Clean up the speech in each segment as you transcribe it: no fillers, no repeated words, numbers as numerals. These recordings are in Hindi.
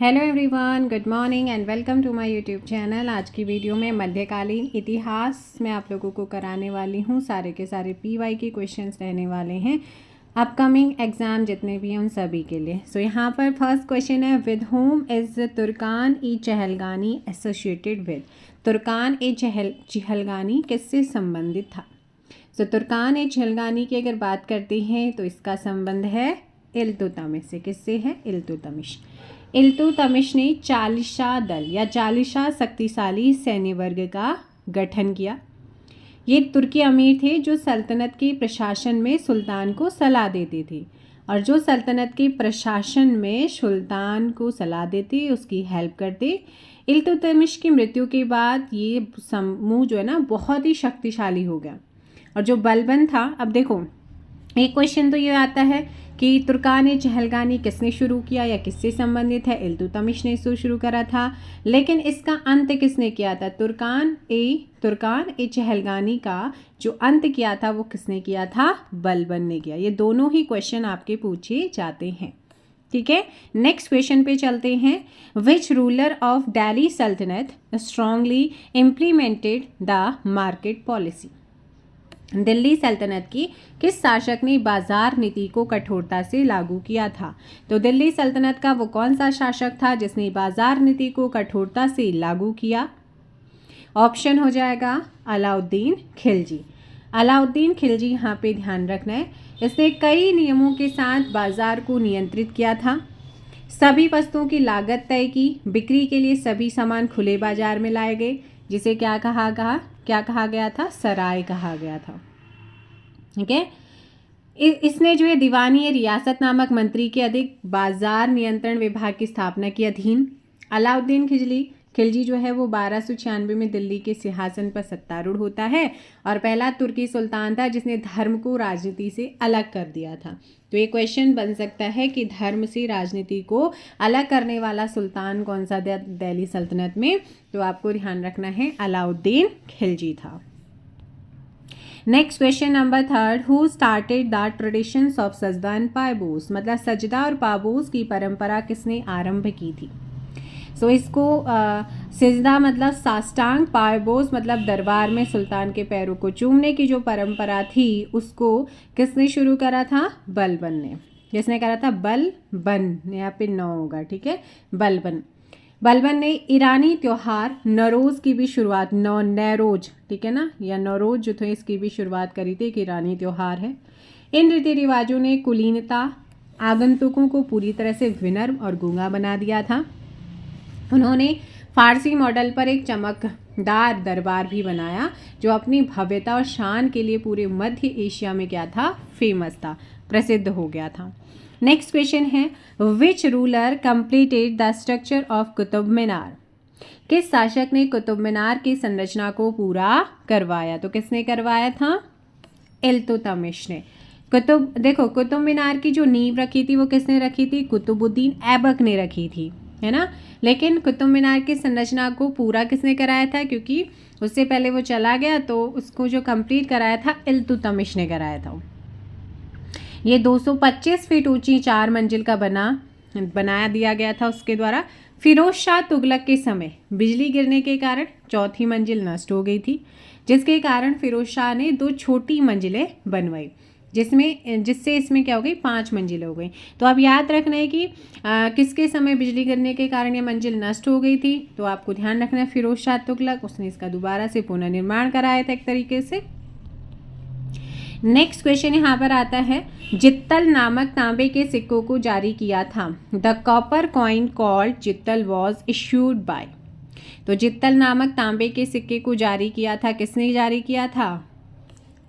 Hello everyone, good morning and welcome to my YouTube channel. आज की वीडियो में मध्यकालीन इतिहास में आप लोगों को कराने वाली हूँ। सारे के सारे पीवाई के क्वेश्चंस रहने वाले हैं अपकमिंग एग्ज़ाम जितने भी हैं उन सभी के लिए। सो यहाँ पर फर्स्ट क्वेश्चन है, with whom is Turkan e Chahalgani associated with. Turkan e Chahalgani किससे संबंधित था? सो तुर्कान ए चहलगानी की अगर बात करते हैं तो इसका संबंध है इल्तुतमिश से। किससे है? इल्तुतमिश। इल्तुतमिश ने चालिशा दल या चालिशा शक्तिशाली सैन्य वर्ग का गठन किया। ये तुर्की अमीर थे जो सल्तनत के प्रशासन में सुल्तान को सलाह देते थे, और जो सल्तनत के प्रशासन में सुल्तान को सलाह देते उसकी हेल्प करते। इल्तुतमिश की मृत्यु के बाद ये समूह जो है ना बहुत ही शक्तिशाली हो गया। और जो बलबन था, अब देखो एक क्वेश्चन तो ये आता है कि तुर्कान ए चहलगानी किसने शुरू किया या किससे संबंधित है? इल्तुतमिश ने इसको शुरू करा था, लेकिन इसका अंत किसने किया था? तुर्कान ए चहलगानी का जो अंत किया था वो किसने किया था? बलबन ने किया। ये दोनों ही क्वेश्चन आपके पूछे जाते हैं, ठीक है। नेक्स्ट क्वेश्चन पे चलते हैं। विच रूलर ऑफ दिल्ली सल्तनत strongly implemented the market policy. Delhi सल्तनत की किस शासक ने बाजार नीति को कठोरता से लागू किया था? तो दिल्ली सल्तनत का वो कौन सा शासक था जिसने बाजार नीति को कठोरता से लागू किया? ऑप्शन हो जाएगा अलाउद्दीन खिलजी। अलाउद्दीन खिलजी यहाँ पे ध्यान रखना है। इसने कई नियमों के साथ बाजार को नियंत्रित किया था। सभी वस्तुओं की लागत तय की। बिक्री के लिए सभी सामान खुले बाजार में लाए गए, जिसे क्या कहा गया था? सराय कहा गया था, ठीक है। इसने जो है दीवानी रियासत नामक मंत्री के अधिक बाजार नियंत्रण विभाग की स्थापना की अधीन। अलाउद्दीन खिलजी जो है वो 1296 में दिल्ली के सिंहासन पर सत्तारूढ़ होता है और पहला तुर्की सुल्तान था जिसने धर्म को राजनीति से अलग कर दिया था। तो ये क्वेश्चन बन सकता है कि धर्म से राजनीति को अलग करने वाला सुल्तान कौन सा दिल्ली सल्तनत में? तो आपको ध्यान रखना है अलाउद्दीन खिलजी था। Next question number 3, who started the traditions of सजदा एंड पायबोस। मतलब सजदा और पाबोस की परंपरा किसने आरंभ की थी? सो इसको सिजदा मतलब साष्टांग, पायबोस मतलब दरबार में सुल्तान के पैरों को चूमने की जो परंपरा थी उसको किसने शुरू करा था? बलबन ने। किसने करा था? बलबन। यहाँ पे 9 होगा, ठीक है। बलबन ने ईरानी त्योहार नरोज की भी शुरुआत, नौरोज, ठीक है ना, या नौरोज जो थे इसकी भी शुरुआत करी थी। एक ईरानी त्योहार है। इन रीति रिवाजों ने कुलीनता आगंतुकों को पूरी तरह से विनम्र और गूंगा बना दिया था। उन्होंने फारसी मॉडल पर एक चमकदार दरबार भी बनाया जो अपनी भव्यता और शान के लिए पूरे मध्य एशिया में क्या था? फेमस था, प्रसिद्ध हो गया था। नेक्स्ट क्वेश्चन है, which ruler completed the structure of Qutub Minar. किस शासक ने कुतुब मीनार की संरचना को पूरा करवाया? तो किसने करवाया था? इल्तुतमिश ने। कुतुब मीनार की जो नींव रखी थी वो किसने रखी थी? कुतुबुद्दीन ऐबक ने रखी थी, है ना। लेकिन कुतुब मीनार की संरचना को पूरा किसने कराया था? क्योंकि उससे पहले वो चला गया, तो उसको जो कंप्लीट कराया था इल्तुतमिश ने कराया था। ये 225 फीट ऊंची 4 मंजिल का बनाया दिया गया था उसके द्वारा। फिरोज शाह तुगलक के समय बिजली गिरने के कारण चौथी मंजिल नष्ट हो गई थी, जिसके कारण फिरोज शाह ने 2 छोटी मंजिलें बनवाई, जिससे इसमें क्या हो गई? 5 मंजिलें हो गई। तो अब याद रखना है कि किसके समय बिजली गिरने के कारण ये मंजिल नष्ट हो गई थी? तो आपको ध्यान रखना है फिरोज शाह तुगलक, उसने इसका दोबारा से पुनर्निर्माण कराया था एक तरीके से। नेक्स्ट क्वेश्चन यहाँ पर आता है, जित्तल नामक तांबे के सिक्कों को जारी किया था। The copper coin called jital was issued by. तो जित्तल नामक तांबे के सिक्के को जारी किया था, किसने जारी किया था?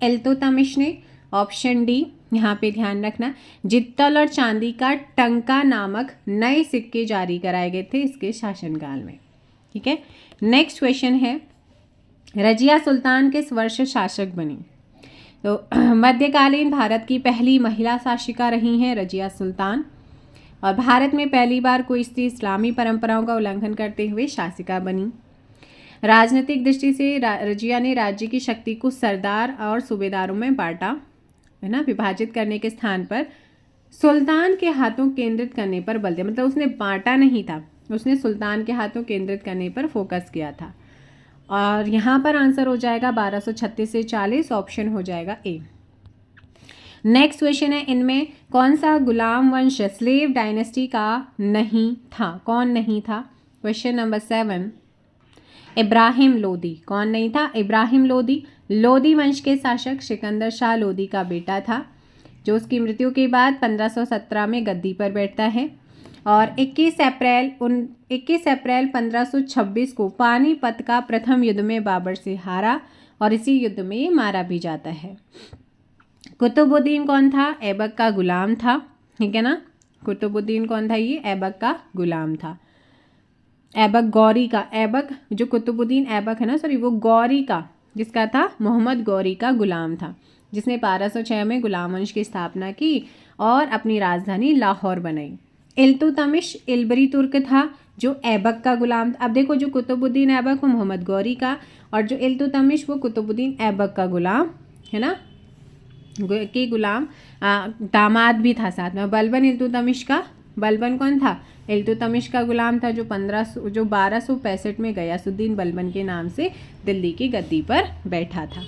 इल्तुतमिश ने। ऑप्शन डी यहाँ पे ध्यान रखना। जित्तल और चांदी का टंका नामक नए सिक्के जारी कराए गए थे इसके शासनकाल में, ठीक है। नेक्स्ट क्वेश्चन है, रजिया सुल्तान किस वर्ष शासक बनी? तो मध्यकालीन भारत की पहली महिला शासिका रही हैं रजिया सुल्तान, और भारत में पहली बार कोई स्त्री इस्लामी परंपराओं का उल्लंघन करते हुए शासिका बनी। राजनीतिक दृष्टि से रजिया ने राज्य की शक्ति को सरदार और सूबेदारों में बांटा, है ना। विभाजित करने के स्थान पर सुल्तान के हाथों केंद्रित करने पर बल दिया। मतलब उसने बांटा नहीं था, उसने सुल्तान के हाथों केंद्रित करने पर फोकस किया था। और यहाँ पर आंसर हो जाएगा 1236 से 40, ऑप्शन हो जाएगा ए। नेक्स्ट क्वेश्चन है, इनमें कौन सा गुलाम वंश स्लेव डायनेस्टी का नहीं था? कौन नहीं था? Question number 7, Ibrahim Lodi. कौन नहीं था? इब्राहिम लोदी। लोदी वंश के शासक सिकंदर शाह लोदी का बेटा था, जो उसकी मृत्यु के बाद 1517 में गद्दी पर बैठता है। और 21 अप्रैल 1526 को पानीपत का प्रथम युद्ध में बाबर से हारा और इसी युद्ध में मारा भी जाता है। कुतुबुद्दीन कौन था? ऐबक का गुलाम था, ठीक है ना। कुतुबुद्दीन कौन था? ये ऐबक का गुलाम था। ऐबक गौरी का, ऐबक जो कुतुबुद्दीन ऐबक है ना, सॉरी, वो गौरी का, जिसका था मोहम्मद गौरी का गुलाम था, जिसने 1206 में गुलाम वंश की स्थापना की और अपनी राजधानी लाहौर बनाई। इल्तुतमिश इल्बरी तुर्क था, जो ऐबक का गुलाम था। अब देखो, जो कुतुबुद्दीन ऐबक वो मोहम्मद गौरी का, और जो इल्तुतमिश वो कुतुबुद्दीन ऐबक का गुलाम है ना, के गुलाम दामाद भी था साथ में। बलबन इल्तुतमिश का, बलबन कौन था? इल्तुतमिश का गुलाम था, जो 1265 में गयासुद्दीन बलबन के नाम से दिल्ली की गद्दी पर बैठा था।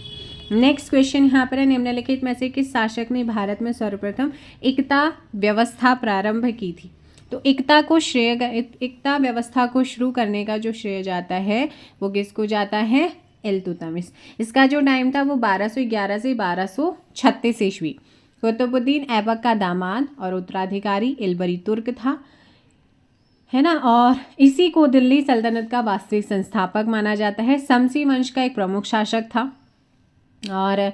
नेक्स्ट क्वेश्चन यहाँ पर है, निम्नलिखित में से किस शासक ने भारत में सर्वप्रथम इक्ता व्यवस्था प्रारंभ की थी? तो इक्ता व्यवस्था को शुरू करने का जो श्रेय जाता है वो किसको जाता है? इल्तुतमिश। इसका जो टाइम था वो 1211 से 1236 ईस्वी। कुतुबुद्दीन ऐबक का दामाद और उत्तराधिकारी इल्बरी तुर्क था, है ना, और इसी को दिल्ली सल्तनत का वास्तविक संस्थापक माना जाता है। शमसी वंश का एक प्रमुख शासक था और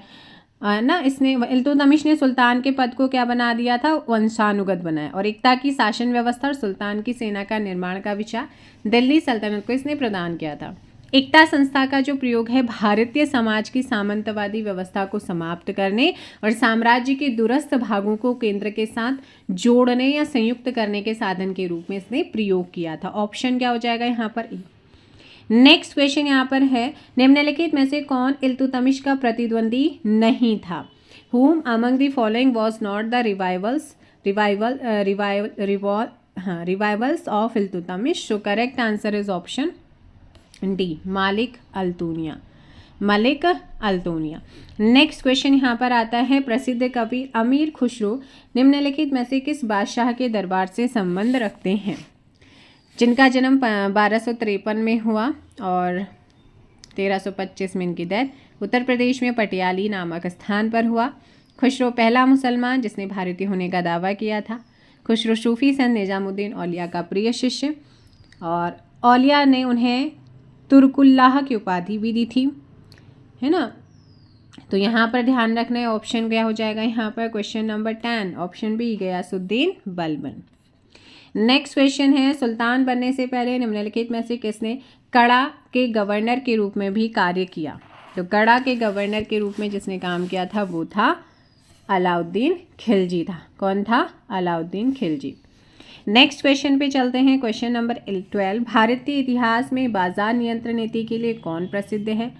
ना इसने, इल्तुतमिश ने सुल्तान के पद को क्या बना दिया था? वंशानुगत बनाया। और इक्ता की शासन व्यवस्था और सुल्तान की सेना का निर्माण का विचार दिल्ली सल्तनत को इसने प्रदान किया था। इक्ता संस्था का जो प्रयोग है भारतीय समाज की सामंतवादी व्यवस्था को समाप्त करने और साम्राज्य के दूरस्थ भागों को केंद्र के साथ जोड़ने या संयुक्त करने के साधन के रूप में इसने प्रयोग किया था। ऑप्शन क्या हो जाएगा यहाँ पर? नेक्स्ट क्वेश्चन यहाँ पर है, निम्नलिखित में से कौन इल्तुतमिश का प्रतिद्वंदी नहीं था? Whom among the following was not the rivals of Iltutmish? So correct answer is option D, Malik Altunia. Malik Altunia. Next question यहाँ पर आता है, प्रसिद्ध कवि अमीर खुसरो निम्नलिखित में से किस बादशाह के दरबार से संबंध रखते हैं? जिनका जन्म 1253 में हुआ और 1325 में इनकी डेथ उत्तर प्रदेश में पटियाली नामक स्थान पर हुआ। खुसरो पहला मुसलमान जिसने भारतीय होने का दावा किया था। खुसरो सूफी संत निजामुद्दीन औलिया का प्रिय शिष्य, और औलिया ने उन्हें तुर्कुल्लाह की उपाधि भी दी थी, है ना। तो यहाँ पर ध्यान रखना है, ऑप्शन क्या हो जाएगा यहाँ पर? Question number 10, option B, Ghiyasuddin Balban. Next question है, सुल्तान बनने से पहले निम्नलिखित में से किसने कड़ा के गवर्नर के रूप में भी कार्य किया? तो कड़ा के गवर्नर के रूप में जिसने काम किया था वो था अलाउद्दीन खिलजी था। कौन था? अलाउद्दीन खिलजी। नेक्स्ट क्वेश्चन पे चलते हैं, क्वेश्चन नंबर 12, भारतीय इतिहास में बाजार नियंत्रण नीति के लिए कौन प्रसिद्ध है?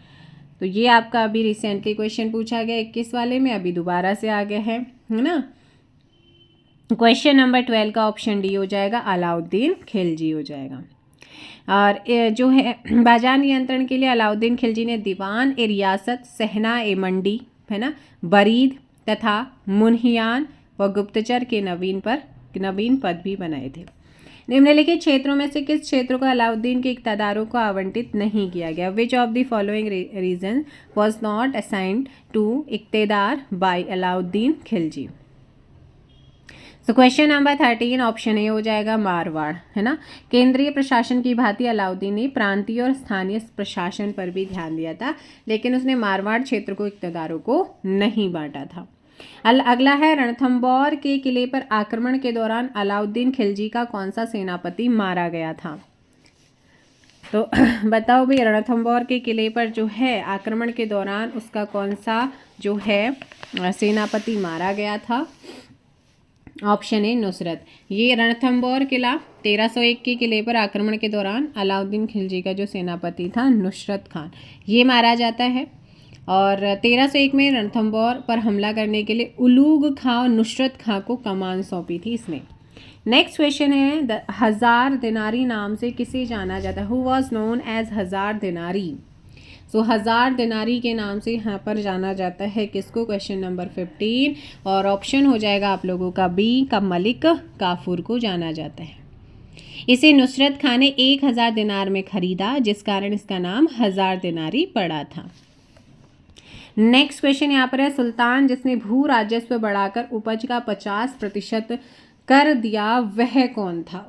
तो ये आपका अभी रिसेंटली क्वेश्चन पूछा गया 21 वाले में, अभी दोबारा से आ गया है ना। क्वेश्चन नंबर 12 का ऑप्शन डी हो जाएगा, अलाउद्दीन खिलजी हो जाएगा। और जो है बाजार नियंत्रण के लिए अलाउद्दीन खिलजी ने दीवान ए रियासत, सहना ए मंडी, है ना, बरीद तथा मुन्हियान व गुप्तचर के नवीन पद भी बनाए थे। निम्नलिखित क्षेत्रों में से किस क्षेत्र को अलाउद्दीन के इक़्तिदारों को आवंटित नहीं किया गया? Which of the following region was not assigned to iqtadar by Alauddin Khilji? तो क्वेश्चन नंबर 13, ऑप्शन ए हो जाएगा, मारवाड़, है ना। केंद्रीय प्रशासन की भांति अलाउद्दीन ने प्रांतीय और स्थानीय प्रशासन पर भी ध्यान दिया था, लेकिन उसने मारवाड़ क्षेत्र को इक़्तिदारों को नहीं बांटा था। अगला है, रणथंबोर के किले पर आक्रमण के दौरान अलाउद्दीन खिलजी का कौन सा सेनापति मारा गया था? तो बताओ भाई, रणथंबोर के किले पर जो है आक्रमण के दौरान उसका कौन सा जो है सेनापति मारा गया था? Option A, Nusrat. ये रणथंबोर किला 1301 के किले पर आक्रमण के दौरान अलाउद्दीन खिलजी का जो सेनापति था नुसरत खान, ये मारा जाता है। और 1301 में रणथंबोर पर हमला करने के लिए उलूग खां और नुसरत खां को कमान सौंपी थी इसने। नेक्स्ट क्वेश्चन है हजार दिनारी नाम से किसे जाना जाता है? हु वॉज नोन एज हजार दिनारी? सो हजार दिनारी के नाम से यहाँ पर जाना जाता है किसको? क्वेश्चन नंबर 15 और ऑप्शन हो जाएगा आप लोगों का बी, का मलिक काफूर को जाना जाता है। इसे नुसरत खान ने 1000 दिनार में खरीदा, जिस कारण इसका नाम हजार दिनारी पड़ा था। नेक्स्ट क्वेश्चन यहाँ पर है, सुल्तान जिसने भू राजस्व बढ़ाकर उपज का 50% कर दिया वह कौन था?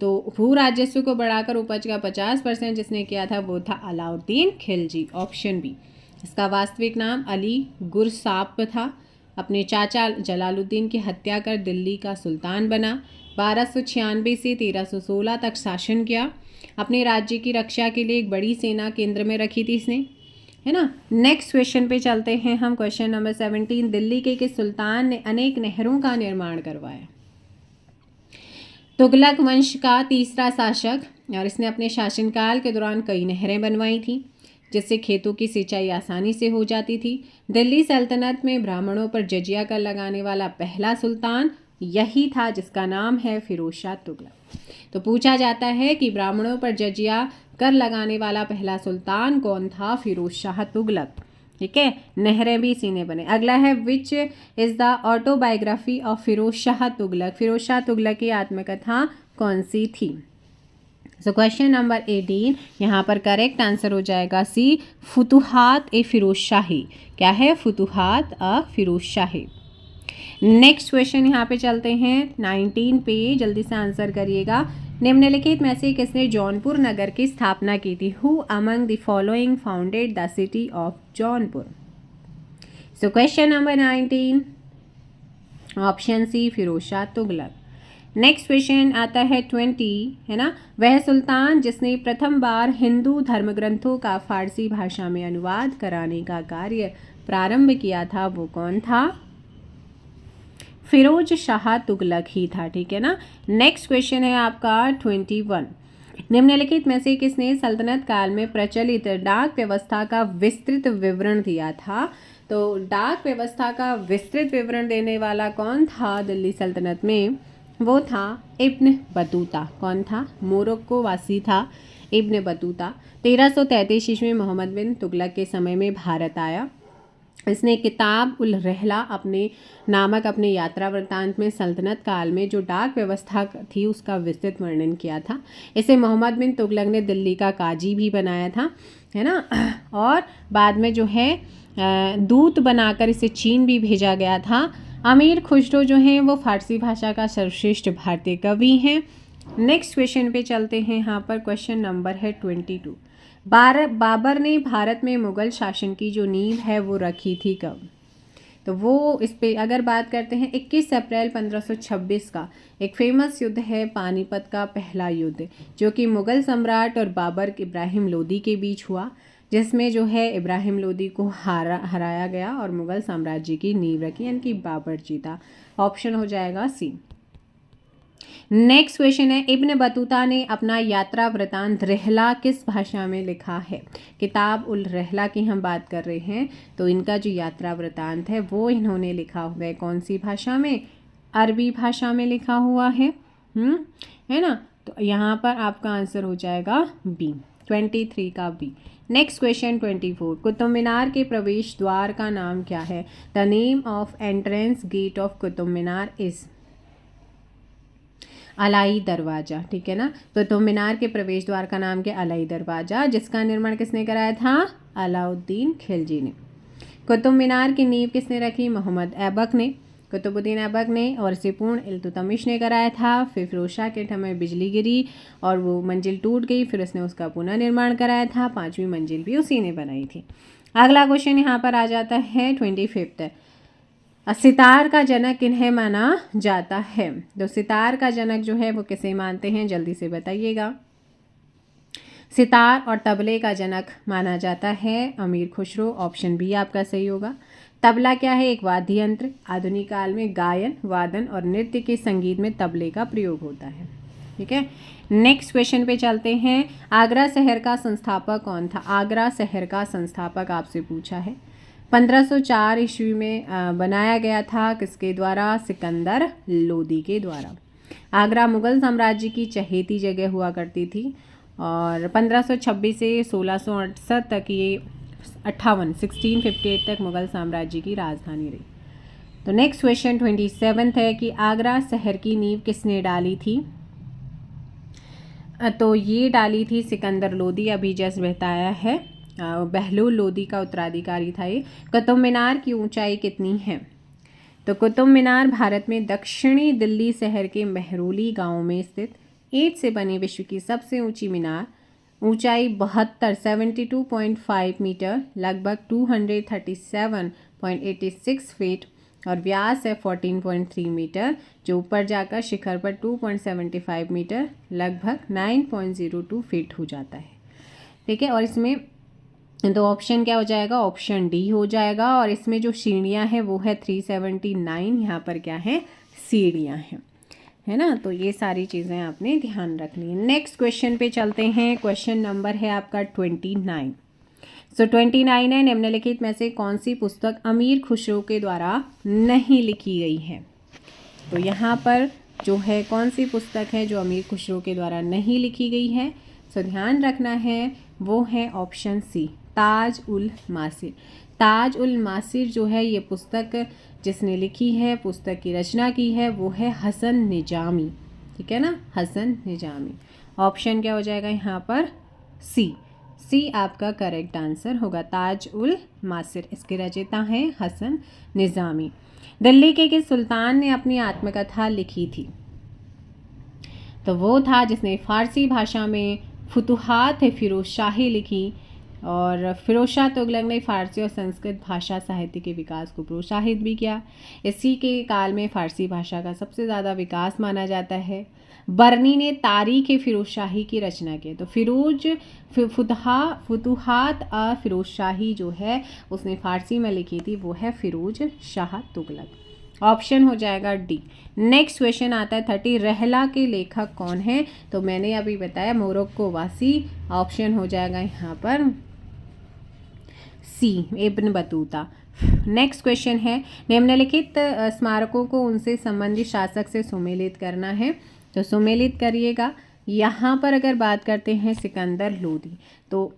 तो भू राजस्व को बढ़ाकर उपज का 50% जिसने किया था वो था अलाउद्दीन खिलजी, ऑप्शन बी। इसका वास्तविक नाम अली गुरसाप था। अपने चाचा जलालुद्दीन की हत्या कर दिल्ली का सुल्तान बना। 1296 से 1316 तक शासन किया। अपने राज्य की रक्षा के लिए एक बड़ी सेना केंद्र में रखी थी इसने, है ना। नेक्स्ट क्वेश्चन पे चलते हैं हम, क्वेश्चन नंबर 17। दिल्ली के किस सुल्तान ने अनेक नहरों का निर्माण करवाया? तुगलक वंश का तीसरा शासक, और इसने अपने शासनकाल के दौरान कई नहरें बनवाई थी जिससे खेतों की सिंचाई आसानी से हो जाती थी। दिल्ली सल्तनत में ब्राह्मणों पर जजिया कर लगाने वाला पहला सुल्तान यही था, जिसका नाम है फिरोज शाह तुगलक। तो पूछा जाता है कि ब्राह्मणों पर जजिया कर लगाने वाला पहला सुल्तान कौन था? फिरोज शाह तुगलक। ठीक है, नहरें भी इसी ने बने। अगला है, which is the autobiography of Firoz Shah Tughlaq? Firoz Shah Tughlaq की आत्मकथा कौन सी थी? सो क्वेश्चन नंबर 18 यहाँ पर करेक्ट आंसर हो जाएगा सी, फुतुहात ए फिरोज शाही। क्या है? फुतुहात अ फिरोज शाही। नेक्स्ट क्वेश्चन यहाँ पे चलते हैं 19 पे, जल्दी से आंसर करिएगा। निम्नलिखित में से किसने जौनपुर नगर की स्थापना की थी? Who among the following founded the city of Jaunpur? So question number 19, option C Firoz Shah Tughlaq. Next question आता है 20, है ना। वह सुल्तान जिसने प्रथम बार हिंदू धर्म ग्रंथों का फारसी भाषा में अनुवाद कराने का कार्य प्रारंभ किया था वो कौन था? फिरोज शाह तुगलक ही था। ठीक है ना। नेक्स्ट क्वेश्चन है आपका 21। निम्नलिखित में से किसने सल्तनत काल में प्रचलित डाक व्यवस्था का विस्तृत विवरण दिया था? तो डाक व्यवस्था का विस्तृत विवरण देने वाला कौन था दिल्ली सल्तनत में? वो था इब्न बतूता। कौन था? मोरक्को वासी था इब्न बतूता। 1333 ईस्वी में मोहम्मद बिन तुगलक के समय में भारत आया। इसने किताब उल रहला अपने यात्रा वृत्तांत में सल्तनत काल में जो डाक व्यवस्था थी उसका विस्तृत वर्णन किया था। इसे मोहम्मद बिन तुगलक ने दिल्ली का काजी भी बनाया था, है ना। और बाद में जो है दूत बनाकर इसे चीन भी भेजा गया था। अमीर खुसरो जो हैं वो फारसी भाषा का सर्वश्रेष्ठ भारतीय कवि हैं। नेक्स्ट क्वेश्चन पे चलते हैं। यहाँ पर क्वेश्चन नंबर है 22। बाबर ने भारत में मुगल शासन की जो नींव है वो रखी थी कब? तो वो इस पे अगर बात करते हैं 21 अप्रैल 1526 का एक फेमस युद्ध है पानीपत का पहला युद्ध, जो कि मुगल सम्राट और बाबर इब्राहिम लोदी के बीच हुआ, जिसमें जो है इब्राहिम लोदी को हराया गया और मुगल साम्राज्य की नींव रखी, यानी कि बाबर जीता। ऑप्शन हो जाएगा सी। नेक्स्ट क्वेश्चन है, इब्न बतूता ने अपना यात्रा वृतांत रहला किस भाषा में लिखा है? किताब उल रहला की हम बात कर रहे हैं, तो इनका जो यात्रा वृतांत है वो इन्होंने लिखा हुआ है कौन सी भाषा में? अरबी भाषा में लिखा हुआ है, है ना। तो यहाँ पर आपका आंसर हो जाएगा बी, 23 का B. Next question 24। Qutub Minar के प्रवेश द्वार का नाम क्या है? The name of entrance gate of Qutub Minar is Alai Darwaza. ठीक है ना। तो कुतुब मीनार के प्रवेश द्वार का नाम क्या? अलाई दरवाज़ा, जिसका निर्माण किसने कराया था? अलाउद्दीन खिलजी ने। कुतुब मीनार की नींव किसने रखी? मोहम्मद ऐबक ने, कुतुबुद्दीन ऐबक ने, और इसे पूर्ण इल्तुतमिश ने कराया था। फिर फिरोज शाह के समय बिजली गिरी और वो मंजिल टूट गई, फिर उसने उसका पुनः निर्माण कराया था। 5वीं मंजिल भी उसी ने बनाई थी। अगला क्वेश्चन यहाँ पर आ जाता है 25। सितार का जनक किन्हें माना जाता है? तो सितार का जनक जो है वो किसे मानते हैं? जल्दी से बताइएगा। सितार और तबले का जनक माना जाता है अमीर खुसरो। ऑप्शन बी आपका सही होगा। तबला क्या है? एक वाद्य यंत्र। आधुनिक काल में गायन, वादन और नृत्य के संगीत में तबले का प्रयोग होता है। ठीक है। नेक्स्ट क्वेश्चन पे चलते हैं। आगरा शहर का संस्थापक कौन था? आगरा शहर का संस्थापक आपसे पूछा है। 1504 ईस्वी में बनाया गया था, किसके द्वारा? सिकंदर लोदी के द्वारा। आगरा मुगल साम्राज्य की चहेती जगह हुआ करती थी और 1526 से 1668 तक ये 1658 तक मुगल साम्राज्य की राजधानी रही। तो नेक्स्ट क्वेश्चन 27 है कि आगरा शहर की नींव किसने डाली थी? तो ये डाली थी सिकंदर लोदी, अभी जस्ट बताया है। बहलोल लोदी का उत्तराधिकारी था ये। कुतुब मीनार की ऊंचाई कितनी है? तो कुतुब मीनार भारत में दक्षिणी दिल्ली शहर के मेहरौली गांव में स्थित ईंट से बनी विश्व की सबसे ऊंची मीनार, ऊंचाई 72.5 मीटर, लगभग 237.86 फीट और व्यास है 14.3 मीटर, जो ऊपर जाकर शिखर पर 2.75 मीटर लगभग 9.02 फीट हो जाता है। ठीक है, और इसमें तो ऑप्शन क्या हो जाएगा? ऑप्शन डी हो जाएगा। और इसमें जो सीढ़ियाँ हैं वो है 379, यहाँ पर क्या है? सीढ़ियाँ हैं, है ना। तो ये सारी चीज़ें आपने ध्यान रखनी है। नेक्स्ट क्वेश्चन पे चलते हैं। क्वेश्चन नंबर है आपका 29। 29 है, निम्नलिखित में से कौन सी पुस्तक अमीर खुसरो के द्वारा नहीं लिखी गई है? तो यहाँ पर जो है कौन सी पुस्तक है जो अमीर खुसरो के द्वारा नहीं लिखी गई है? सो ध्यान रखना है, वो है ऑप्शन सी, ताज उल मासिर। ताज उल मासिर जो है ये पुस्तक जिसने लिखी है, पुस्तक की रचना की है, वो है हसन निजामी। ठीक है ना, हसन निजामी। ऑप्शन क्या हो जाएगा यहाँ पर? सी। सी आपका करेक्ट आंसर होगा, ताज उल मासिर। इसके रचयिता हैं हसन निजामी। दिल्ली के किस सुल्तान ने अपनी आत्मकथा लिखी थी? तो वो था जिसने फारसी भाषा में फुतुहात फिरोज शाही लिखी और फिरोज शाह तुगलक ने फारसी और संस्कृत भाषा साहित्य के विकास को प्रोत्साहित भी किया। इसी के काल में फारसी भाषा का सबसे ज़्यादा विकास माना जाता है। बर्नी ने तारीख फिरोज शाही की रचना की। तो फुतुहात फिरोज शाही जो है उसने फारसी में लिखी थी, वो है फिरोज शाह तुगलक। ऑप्शन हो जाएगा डी। नेक्स्ट क्वेश्चन आता है 30, रहला के लेखक कौन है? तो मैंने अभी बताया मोरक्को वासी। ऑप्शन हो जाएगा यहाँ पर सी, इब्न बतूता। नेक्स्ट क्वेश्चन है, निम्नलिखित स्मारकों को उनसे संबंधित शासक से सुमेलित करना है। तो सुमेलित करिएगा। यहाँ पर अगर बात करते हैं सिकंदर लोदी, तो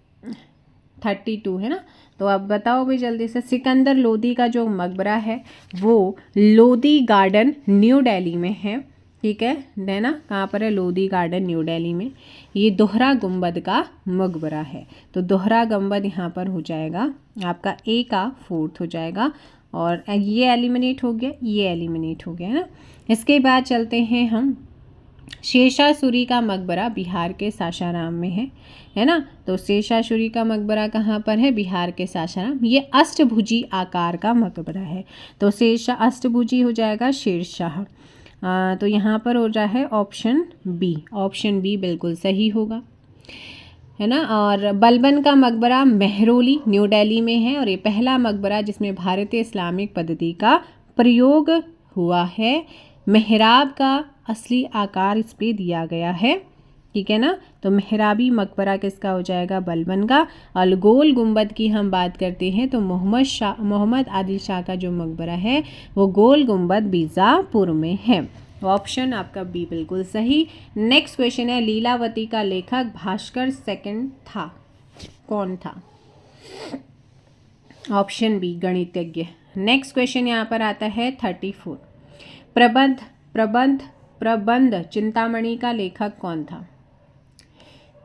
32 है ना। तो अब बताओ भाई जल्दी से, सिकंदर लोदी का जो मकबरा है वो लोदी गार्डन न्यू दिल्ली में है। ठीक है ना, कहाँ पर है? लोदी गार्डन न्यू दिल्ली में। ये दोहरा गुंबद का मकबरा है। तो दोहरा गुंबद यहाँ पर हो जाएगा आपका ए का 4th हो जाएगा। और ये एलिमिनेट हो गया, ये एलिमिनेट हो गया, है ना। इसके बाद चलते हैं हम, शेरशाह सूरी का मकबरा बिहार के सासाराम में है ना। तो शेरशाह सूरी का मकबरा कहाँ पर है? बिहार के सासाराम। ये अष्टभुजी आकार का मकबरा है। तो शेरशाह अष्टभुजी हो जाएगा शेरशाह। तो यहाँ पर हो रहा है ऑप्शन बी। ऑप्शन बी बिल्कुल सही होगा, है ना। और बलबन का मकबरा मेहरौली न्यू दिल्ली में है और ये पहला मकबरा जिसमें भारतीय इस्लामिक पद्धति का प्रयोग हुआ है। मेहराब का असली आकार इस पे दिया गया है। ठीक है ना। तो मेहराबी मकबरा किसका हो जाएगा? बलबन का। और गोल गुंबद की हम बात करते हैं तो मोहम्मद आदिल शाह का जो मकबरा है वो गोल गुंबद बीजापुर में है। ऑप्शन आपका बी बिल्कुल सही। नेक्स्ट क्वेश्चन है, लीलावती का लेखक भास्कर सेकंड था, कौन था? ऑप्शन बी, गणितज्ञ। नेक्स्ट क्वेश्चन यहाँ पर आता है 34, प्रबंध चिंतामणि का लेखक कौन था?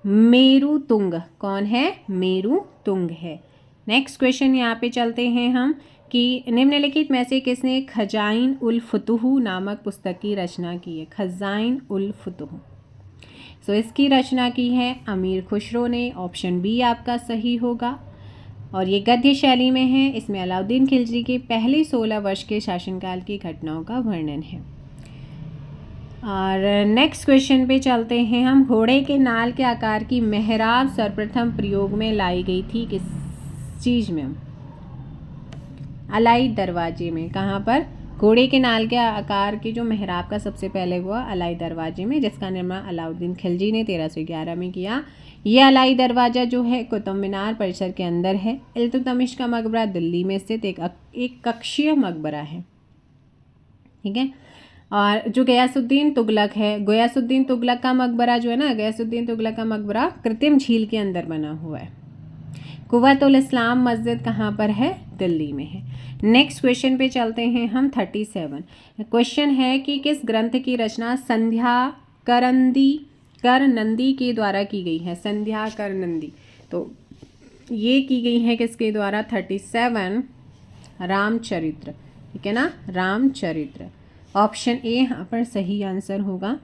मेरु तुंग। कौन है? मेरु तुंग है। नेक्स्ट क्वेश्चन यहाँ पे चलते हैं हम कि निम्नलिखित में से किसने खजाइन उल फुतूह नामक पुस्तक की रचना की है? खजाइन उल फुतूह। सो इसकी रचना की है अमीर खुसरो ने। ऑप्शन बी आपका सही होगा। और ये गद्य शैली में है। इसमें अलाउद्दीन खिलजी के पहले 16 वर्ष के शासनकाल की घटनाओं का वर्णन है। और नेक्स्ट क्वेश्चन पे चलते हैं हम, घोड़े के नाल के आकार की मेहराब सर्वप्रथम प्रयोग में लाई गई थी किस चीज़ में? अलाई दरवाजे में। कहाँ पर? घोड़े के नाल के आकार की जो मेहराब का सबसे पहले हुआ अलाई दरवाजे में, जिसका निर्माण अलाउद्दीन खिलजी ने 1311 में किया। ये अलाई दरवाज़ा जो है कुतुब मीनार परिसर के अंदर है। इल्तुतमिश का मकबरा दिल्ली में स्थित एक कक्षीय मकबरा है, ठीक है। और जो गयासुद्दीन तुगलक है, गयासुद्दीन तुगलक का मकबरा जो है ना, गयासुद्दीन तुगलक का मकबरा कृत्रिम झील के अंदर बना हुआ है। कुव्वतुल इस्लाम मस्जिद कहाँ पर है? दिल्ली में है। नेक्स्ट क्वेश्चन पे चलते हैं हम। 37 क्वेश्चन है कि किस ग्रंथ की रचना संध्या कर नंदी के द्वारा की गई है? संध्या कर नंदी, तो ये की गई है किसके द्वारा? 37 रामचरित्र, ठीक है ना, रामचरित्र। ऑप्शन ए यहाँ पर सही आंसर होगा।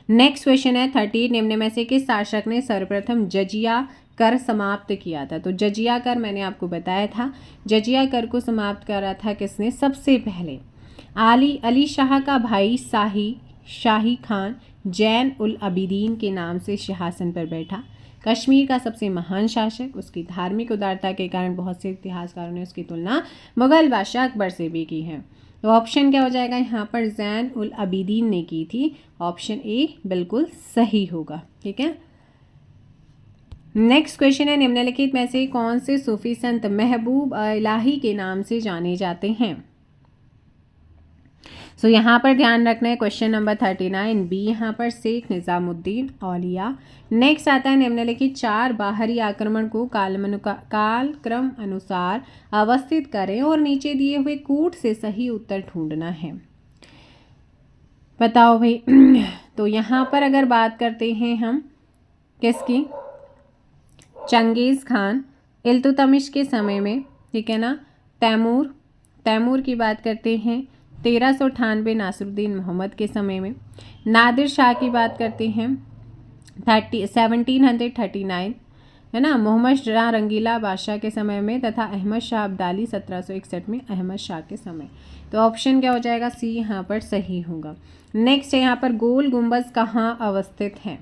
नेक्स्ट क्वेश्चन है 30 निम्न में से किस शासक ने सर्वप्रथम जजिया कर समाप्त किया था? तो जजिया कर मैंने आपको बताया था, जजिया कर को समाप्त करा था किसने? सबसे पहले अली शाह का भाई शाही खान जैन उल अबिदीन के नाम से सिंहासन पर बैठा। कश्मीर का सबसे महान शासक, उसकी धार्मिक उदारता के कारण बहुत से इतिहासकारों ने उसकी तुलना मुगल बादशाह अकबर से भी की है। तो ऑप्शन क्या हो जाएगा यहाँ पर? जैन उल अबिदीन ने की थी। ऑप्शन ए बिल्कुल सही होगा, ठीक है। नेक्स्ट क्वेश्चन है निम्नलिखित में से कौन से सूफी संत महबूब इलाही के नाम से जाने जाते हैं? सो यहाँ पर ध्यान रखना है क्वेश्चन नंबर 39 बी यहाँ पर शेख निज़ामुद्दीन औलिया। नेक्स्ट आता है निम्नलिखित 4 बाहरी आक्रमण को कालक्रम अनुसार अवस्थित करें और नीचे दिए हुए कूट से सही उत्तर ढूंढना है। बताओ भाई। तो यहाँ पर अगर बात करते हैं हम किसकी? चंगेज़ खान, इल्तुतमिश के समय में, ठीक है ना, तैमूर की बात करते हैं 1398 नासिरुद्दीन मोहम्मद के समय में, नादिर शाह की बात करते हैं 1739, है ना, मोहम्मद शाह रंगीला बादशाह के समय में, तथा अहमद शाह अब्दाली 1761 में अहमद शाह के समय। तो ऑप्शन क्या हो जाएगा? सी यहाँ पर सही होगा। नेक्स्ट है यहाँ पर गोल गुंबज कहाँ अवस्थित है?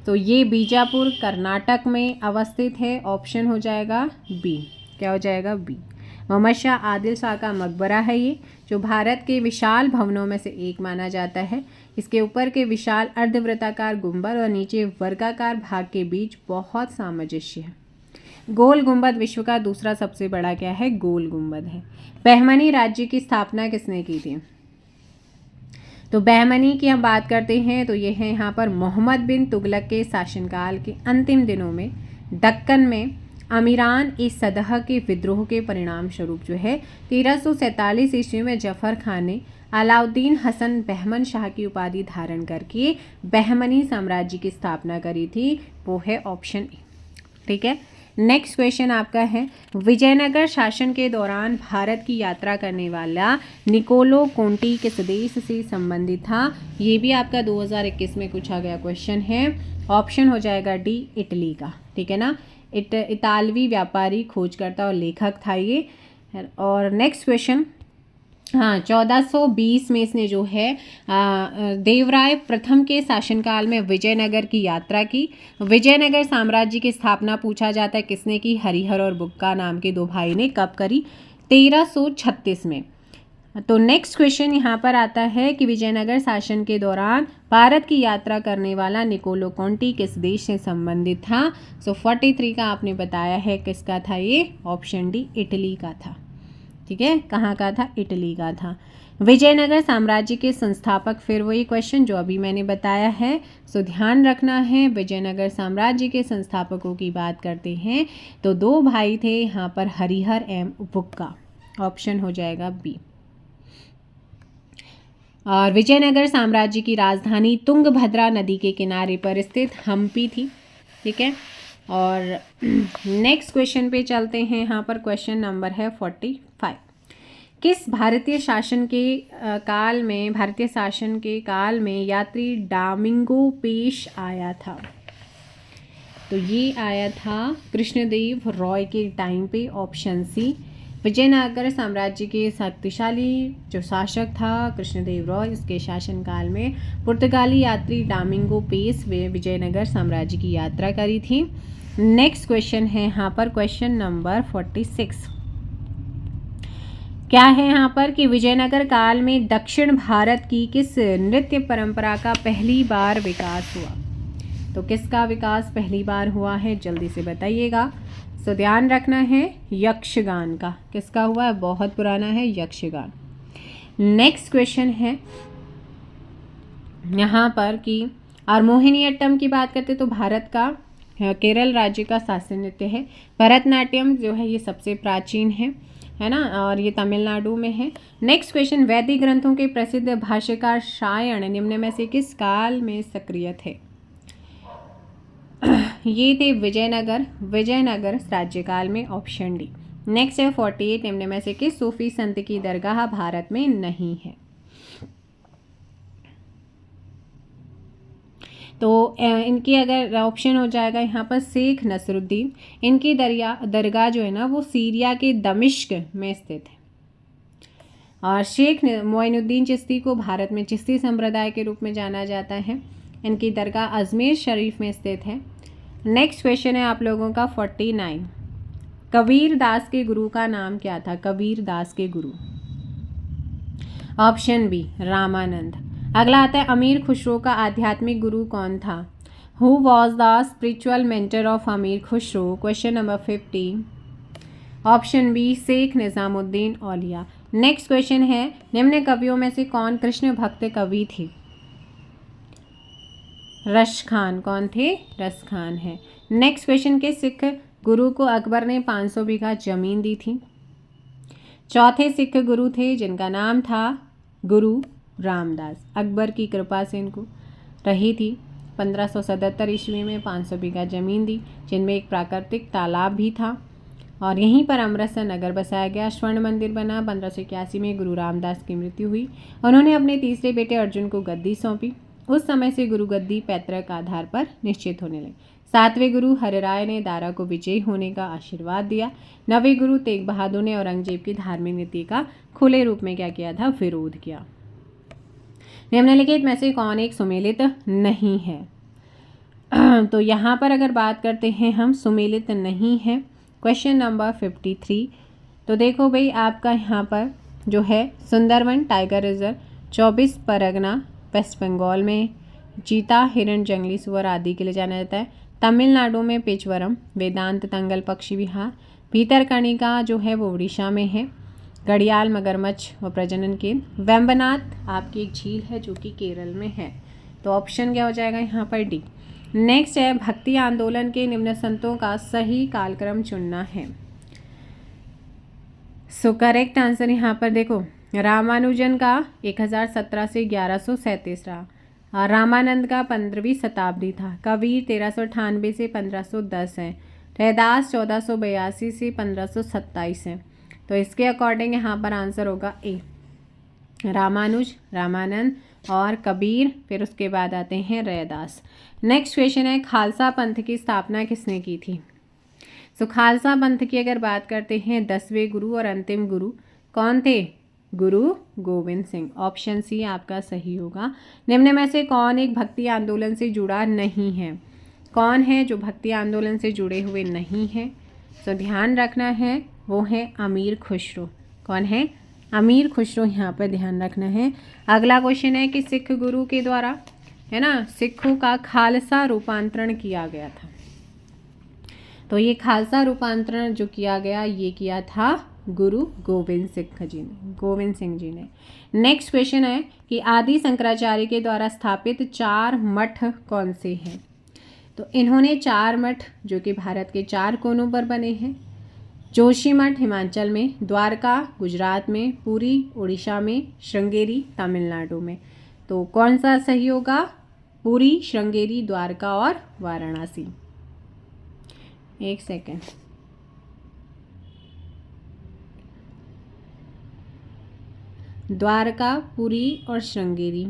तो ये बीजापुर कर्नाटक में अवस्थित है। ऑप्शन हो जाएगा बी। क्या हो जाएगा? बी। मोहम्मद शाह आदिल शाह का मकबरा है ये, जो भारत के विशाल भवनों में से एक माना जाता है। इसके ऊपर के विशाल अर्धवृत्ताकार गुंबद और नीचे वर्गाकार भाग के बीच बहुत सामंजस्य है। गोल गुंबद विश्व का दूसरा सबसे बड़ा क्या है? गोल गुंबद है। बहमनी राज्य की स्थापना किसने की थी? तो बहमनी की हम बात करते हैं तो ये है यहाँ पर मोहम्मद बिन तुगलक के शासनकाल के अंतिम दिनों में दक्कन में अमीरान ए सदह के विद्रोह के परिणाम स्वरूप जो है 1347 ईस्वी में जफर खान ने अलाउद्दीन हसन बहमन शाह की उपाधि धारण करके बहमनी साम्राज्य की स्थापना करी थी। वो है ऑप्शन ए, ठीक है। नेक्स्ट क्वेश्चन आपका है विजयनगर शासन के दौरान भारत की यात्रा करने वाला निकोलो कोंटी किस देश से संबंधित था? ये भी आपका 2021 में पूछा गया क्वेश्चन है। ऑप्शन हो जाएगा डी, इटली का, ठीक है ना। इतालवी व्यापारी, खोजकर्ता और लेखक था ये। और नेक्स्ट क्वेश्चन, हाँ, 1420 में इसने जो है देवराय प्रथम के शासनकाल में विजयनगर की यात्रा की। विजयनगर साम्राज्य की स्थापना पूछा जाता है किसने की? हरिहर और बुक्का नाम के 2 भाई ने। कब करी? 1336 में। तो नेक्स्ट क्वेश्चन यहाँ पर आता है कि विजयनगर शासन के दौरान भारत की यात्रा करने वाला निकोलो कोंटी किस देश से संबंधित था? सो 43 का आपने बताया है किसका था ये? ऑप्शन डी, इटली का था, ठीक है। कहाँ का था? इटली का था। विजयनगर साम्राज्य के संस्थापक, फिर वही क्वेश्चन जो अभी मैंने बताया है। सो ध्यान रखना है, विजयनगर साम्राज्य के संस्थापकों की बात करते हैं तो 2 भाई थे यहाँ पर, हरिहर एवं बुक्का। ऑप्शन हो जाएगा बी। और विजयनगर साम्राज्य की राजधानी तुंगभद्रा नदी के किनारे पर स्थित हम्पी थी, ठीक है। और नेक्स्ट क्वेश्चन पे चलते हैं। यहाँ पर क्वेश्चन नंबर है 45। किस भारतीय शासन के काल में यात्री डामिंगो पेश आया था? तो ये आया था कृष्णदेव रॉय के टाइम पे। Option C. विजयनगर साम्राज्य के शक्तिशाली जो शासक था कृष्णदेव रॉय, इसके शासनकाल में पुर्तगाली यात्री डामिंगो पेस वे विजयनगर साम्राज्य की यात्रा करी थी। नेक्स्ट क्वेश्चन है यहाँ पर क्वेश्चन नंबर 46। क्या है यहाँ पर कि विजयनगर काल में दक्षिण भारत की किस नृत्य परंपरा का पहली बार विकास हुआ? तो किसका विकास पहली बार हुआ है, जल्दी से बताइएगा। तो ध्यान रखना है यक्षगान का। किसका हुआ है? बहुत पुराना है यक्षगान। नेक्स्ट क्वेश्चन है यहाँ पर कि और मोहिनीअट्टम की बात करते तो भारत का केरल राज्य का शास्त्रीय नृत्य है। भरतनाट्यम जो है ये सबसे प्राचीन है ना, और ये तमिलनाडु में है। नेक्स्ट क्वेश्चन, वैदिक ग्रंथों के प्रसिद्ध भाष्यकार शायण निम्न में से किस काल में सक्रिय थे? ये थे विजयनगर राज्यकाल में, ऑप्शन डी। नेक्स्ट है 48 निम्न में से किस सूफी संत की दरगाह भारत में नहीं है? तो इनकी अगर ऑप्शन हो जाएगा यहाँ पर शेख नसरुद्दीन। इनकी दरगाह जो है ना वो सीरिया के दमिश्क में स्थित है। और शेख मोइनुद्दीन चिश्ती को भारत में चिश्ती संप्रदाय के रूप में जाना जाता है। इनकी दरगाह अजमेर शरीफ में स्थित है। नेक्स्ट क्वेश्चन है आप लोगों का 49, कबीर दास के गुरु का नाम क्या था? कबीर दास के गुरु, ऑप्शन बी रामानंद। अगला आता है अमीर खुसरो का आध्यात्मिक गुरु कौन था? Who was the spiritual mentor of Amir Khusro? Question number 50, option B Sheikh Nizamuddin Auliya. Next question है निम्न कवियों में से कौन कृष्ण भक्त कवि थे? रश खान। कौन थे? रश खान है। नेक्स्ट क्वेश्चन के सिख गुरु को अकबर ने 500 बीघा जमीन दी थी। चौथे सिख गुरु थे जिनका नाम था गुरु रामदास। अकबर की कृपा से इनको रही थी। 1577 ईस्वी में 500 बीघा जमीन दी, जिनमें एक प्राकृतिक तालाब भी था, और यहीं पर अमृतसर नगर बसाया गया। स्वर्ण मंदिर बना। 1581 में गुरु रामदास की मृत्यु हुई। उन्होंने अपने तीसरे बेटे अर्जुन को गद्दी सौंपी। उस समय से गुरु गद्दी पैतृक आधार पर निश्चित होने लगी। 7वें गुरु हरिराय ने दारा को विजयी होने का आशीर्वाद दिया। 9वें गुरु तेग बहादुर ने औरंगजेब की धार्मिक नीति का खुले रूप में क्या किया था? विरोध किया। निम्नलिखित में से कौन एक सुमेलित नहीं है? तो यहाँ पर अगर बात करते हैं हम सुमेलित नहीं है, क्वेश्चन नंबर 53। तो देखो भाई आपका यहाँ पर जो है Sundarban tiger reserve 24 Pargana West Bengal में, चीता, हिरण, जंगली सुअर आदि के लिए जाना जाता है। तमिलनाडु में पेचवरम, वेदांत, तंगल पक्षी विहार, भीतरकनिका जो है वो उड़ीसा में है। घड़ियाल, मगरमच्छ व प्रजनन केंद्र। वेम्बनाथ आपकी एक झील है जो कि केरल में है। तो ऑप्शन क्या हो जाएगा यहाँ पर? डी। नेक्स्ट है भक्ति आंदोलन के निम्न संतों का सही कालक्रम चुनना है। सो करेक्ट आंसर यहाँ पर देखो, रामानुजन का 1017 से 1137 रहा। रामानंद का 15वीं शताब्दी था। कबीर 1398 से 1510 है। रैदास 1482 से 1527 है। तो इसके अकॉर्डिंग यहाँ पर आंसर होगा ए, रामानुज, रामानंद और कबीर, फिर उसके बाद आते हैं रैदास। नेक्स्ट क्वेश्चन है खालसा पंथ की स्थापना किसने की थी? सो खालसा पंथ की अगर बात करते हैं 10वें गुरु और अंतिम गुरु कौन थे? गुरु गोविंद सिंह। ऑप्शन सी आपका सही होगा। निम्न में से कौन एक भक्ति आंदोलन से जुड़ा नहीं है? कौन है जो भक्ति आंदोलन से जुड़े हुए नहीं है? सो ध्यान रखना है, वो है अमीर खुसरो। कौन है? अमीर खुसरो, यहाँ पर ध्यान रखना है। अगला क्वेश्चन है कि सिख गुरु के द्वारा है ना सिखों का खालसा रूपांतरण किया गया था। तो ये खालसा रूपांतरण जो किया गया ये किया था गुरु गोविंद सिंह जी ने। नेक्स्ट क्वेश्चन है कि आदि शंकराचार्य के द्वारा स्थापित 4 मठ कौन से हैं? तो इन्होंने 4 मठ जो कि भारत के 4 कोनों पर बने हैं। जोशीमठ हिमाचल में, द्वारका गुजरात में, पुरी उड़ीसा में, श्रृंगेरी तमिलनाडु में। तो कौन सा सही होगा? पुरी, श्रृंगेरी, द्वारका और वाराणसी। एक सेकेंड, द्वारका, पुरी और श्रृंगेरी।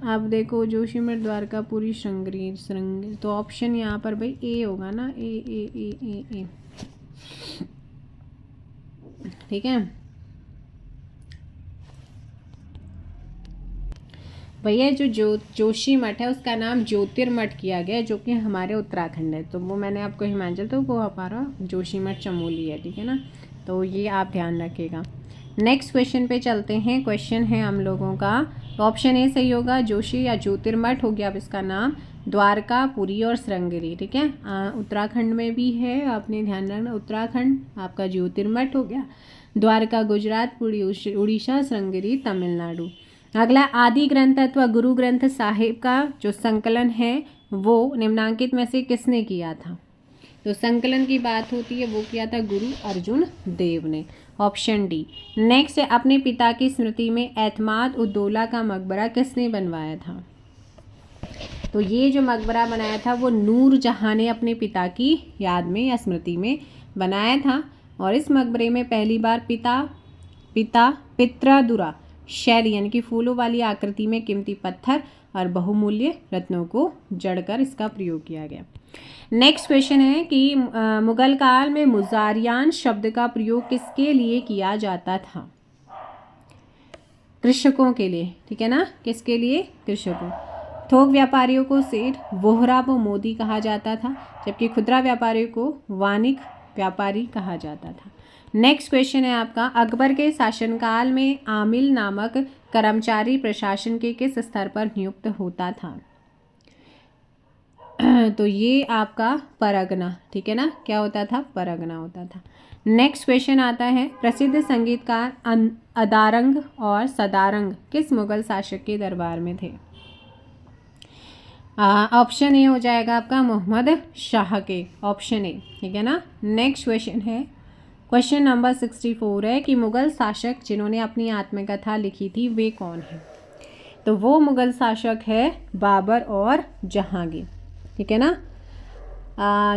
आप देखो जोशीमठ, द्वारका, पुरी, श्रृंगेरी। तो ऑप्शन यहाँ पर भाई ए होगा ना, ए। ठीक है। भैया जो जोशी मठ है उसका नाम ज्योतिर्मठ किया गया है, जो कि हमारे उत्तराखंड है। तो वो मैंने आपको हिमाचल, तो वो हमारा जोशी मठ चमोली है, ठीक है ना। तो ये आप ध्यान रखिएगा। नेक्स्ट क्वेश्चन पे चलते हैं। क्वेश्चन है हम लोगों का, तो ऑप्शन ए सही होगा, जोशी या ज्योतिर्मठ हो गया अब इसका नाम, द्वारका, पुरी और श्रृंगेरी, ठीक है। उत्तराखंड में भी है, आपने ध्यान रखना, उत्तराखंड आपका ज्योतिर्मठ हो गया, द्वारका गुजरात, पुरी उड़ीसा, श्रृंगेरी तमिलनाडु। अगला, आदि ग्रंथ अथवा गुरु ग्रंथ साहिब का जो संकलन है वो निम्नांकित में से किसने किया था? तो संकलन की बात होती है, वो किया था गुरु अर्जुन देव ने, ऑप्शन डी। नेक्स्ट है, अपने पिता की स्मृति में एतमाद उद्दौला का मकबरा किसने बनवाया था? तो ये जो मकबरा बनाया था वो नूर जहाँ ने अपने पिता की याद में या स्मृति में बनाया था। और इस मकबरे में पहली बार पित्रादुरा शैली यानी कि फूलों वाली आकृति में कीमती पत्थर और बहुमूल्य रत्नों को जड़कर इसका प्रयोग किया गया। नेक्स्ट क्वेश्चन है कि मुगल काल में मुजारियान शब्द का प्रयोग किसके लिए किया जाता था? कृषकों के लिए, ठीक है ना। किसके लिए? कृषकों। थोक व्यापारियों को सेठ, बोहरा व मोदी कहा जाता था, जबकि खुदरा व्यापारियों को वानिक व्यापारी कहा जाता था। नेक्स्ट क्वेश्चन है आपका, अकबर के शासनकाल में आमिल नामक कर्मचारी प्रशासन के किस स्तर पर नियुक्त होता था? तो ये आपका परगना, ठीक है ना। क्या होता था? परगना होता था। नेक्स्ट क्वेश्चन आता है, प्रसिद्ध संगीतकार अदारंग और सदारंग किस मुगल शासक के दरबार में थे? ऑप्शन ए हो जाएगा आपका मोहम्मद शाह के, ऑप्शन ए, ठीक है ना। नेक्स्ट क्वेश्चन है, क्वेश्चन नंबर 64 है कि मुगल शासक जिन्होंने अपनी आत्मकथा लिखी थी वे कौन हैं? तो वो मुगल शासक है बाबर और जहांगीर, ठीक है ना।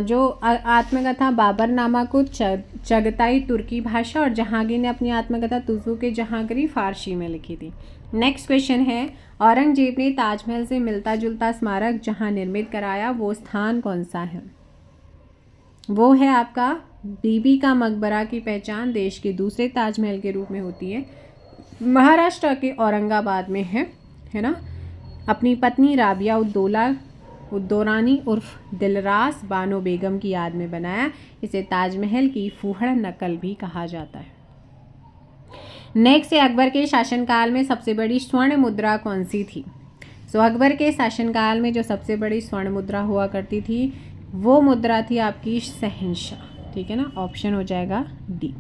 जो आत्मकथा बाबरनामा को चगताई तुर्की भाषा और जहांगीर ने अपनी आत्मकथा तुजू के जहांगीरी फारसी में लिखी थी। नेक्स्ट क्वेश्चन है, औरंगजेब ने ताजमहल से मिलता जुलता स्मारक जहां निर्मित कराया वो स्थान कौन सा है? वो है आपका बीबी का मकबरा की पहचान देश के दूसरे ताजमहल के रूप में होती है, महाराष्ट्र के औरंगाबाद में है ना। अपनी पत्नी राबिया उद्दौरानी उर्फ दिलरास बानो बेगम की याद में बनाया, इसे ताजमहल की फूहड़ नकल भी कहा जाता है। नेक्स्ट है, अकबर के शासनकाल में सबसे बड़ी स्वर्ण मुद्रा कौन सी थी? सो अकबर के शासनकाल में जो सबसे बड़ी स्वर्ण मुद्रा हुआ करती थी वो मुद्रा थी आपकी शहंशाह, ठीक है ना। ऑप्शन हो जाएगा डी।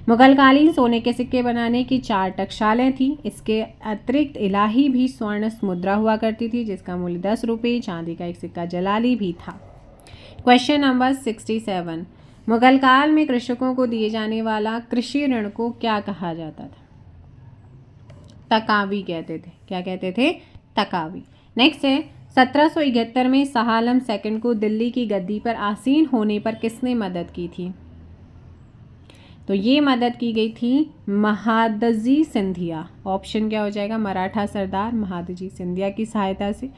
मुगलकालीन सोने के सिक्के बनाने की 4 टकशालें थी। इसके अतिरिक्त इलाही भी स्वर्ण मुद्रा हुआ करती थी जिसका मूल्य 10 रुपये, चांदी का एक सिक्का जलाली भी था। क्वेश्चन नंबर 67, मुगल काल में कृषकों को दिए जाने वाला कृषि ऋण को क्या कहा जाता था? तकावी कहते थे। क्या कहते थे? तकावी। नेक्स्ट है, 1771 में शाह आलम सेकंड को दिल्ली की गद्दी पर आसीन होने पर किसने मदद की थी? तो ये मदद की गई थी महादजी सिंधिया। ऑप्शन क्या हो जाएगा? मराठा सरदार महादजी सिंधिया की सहायता से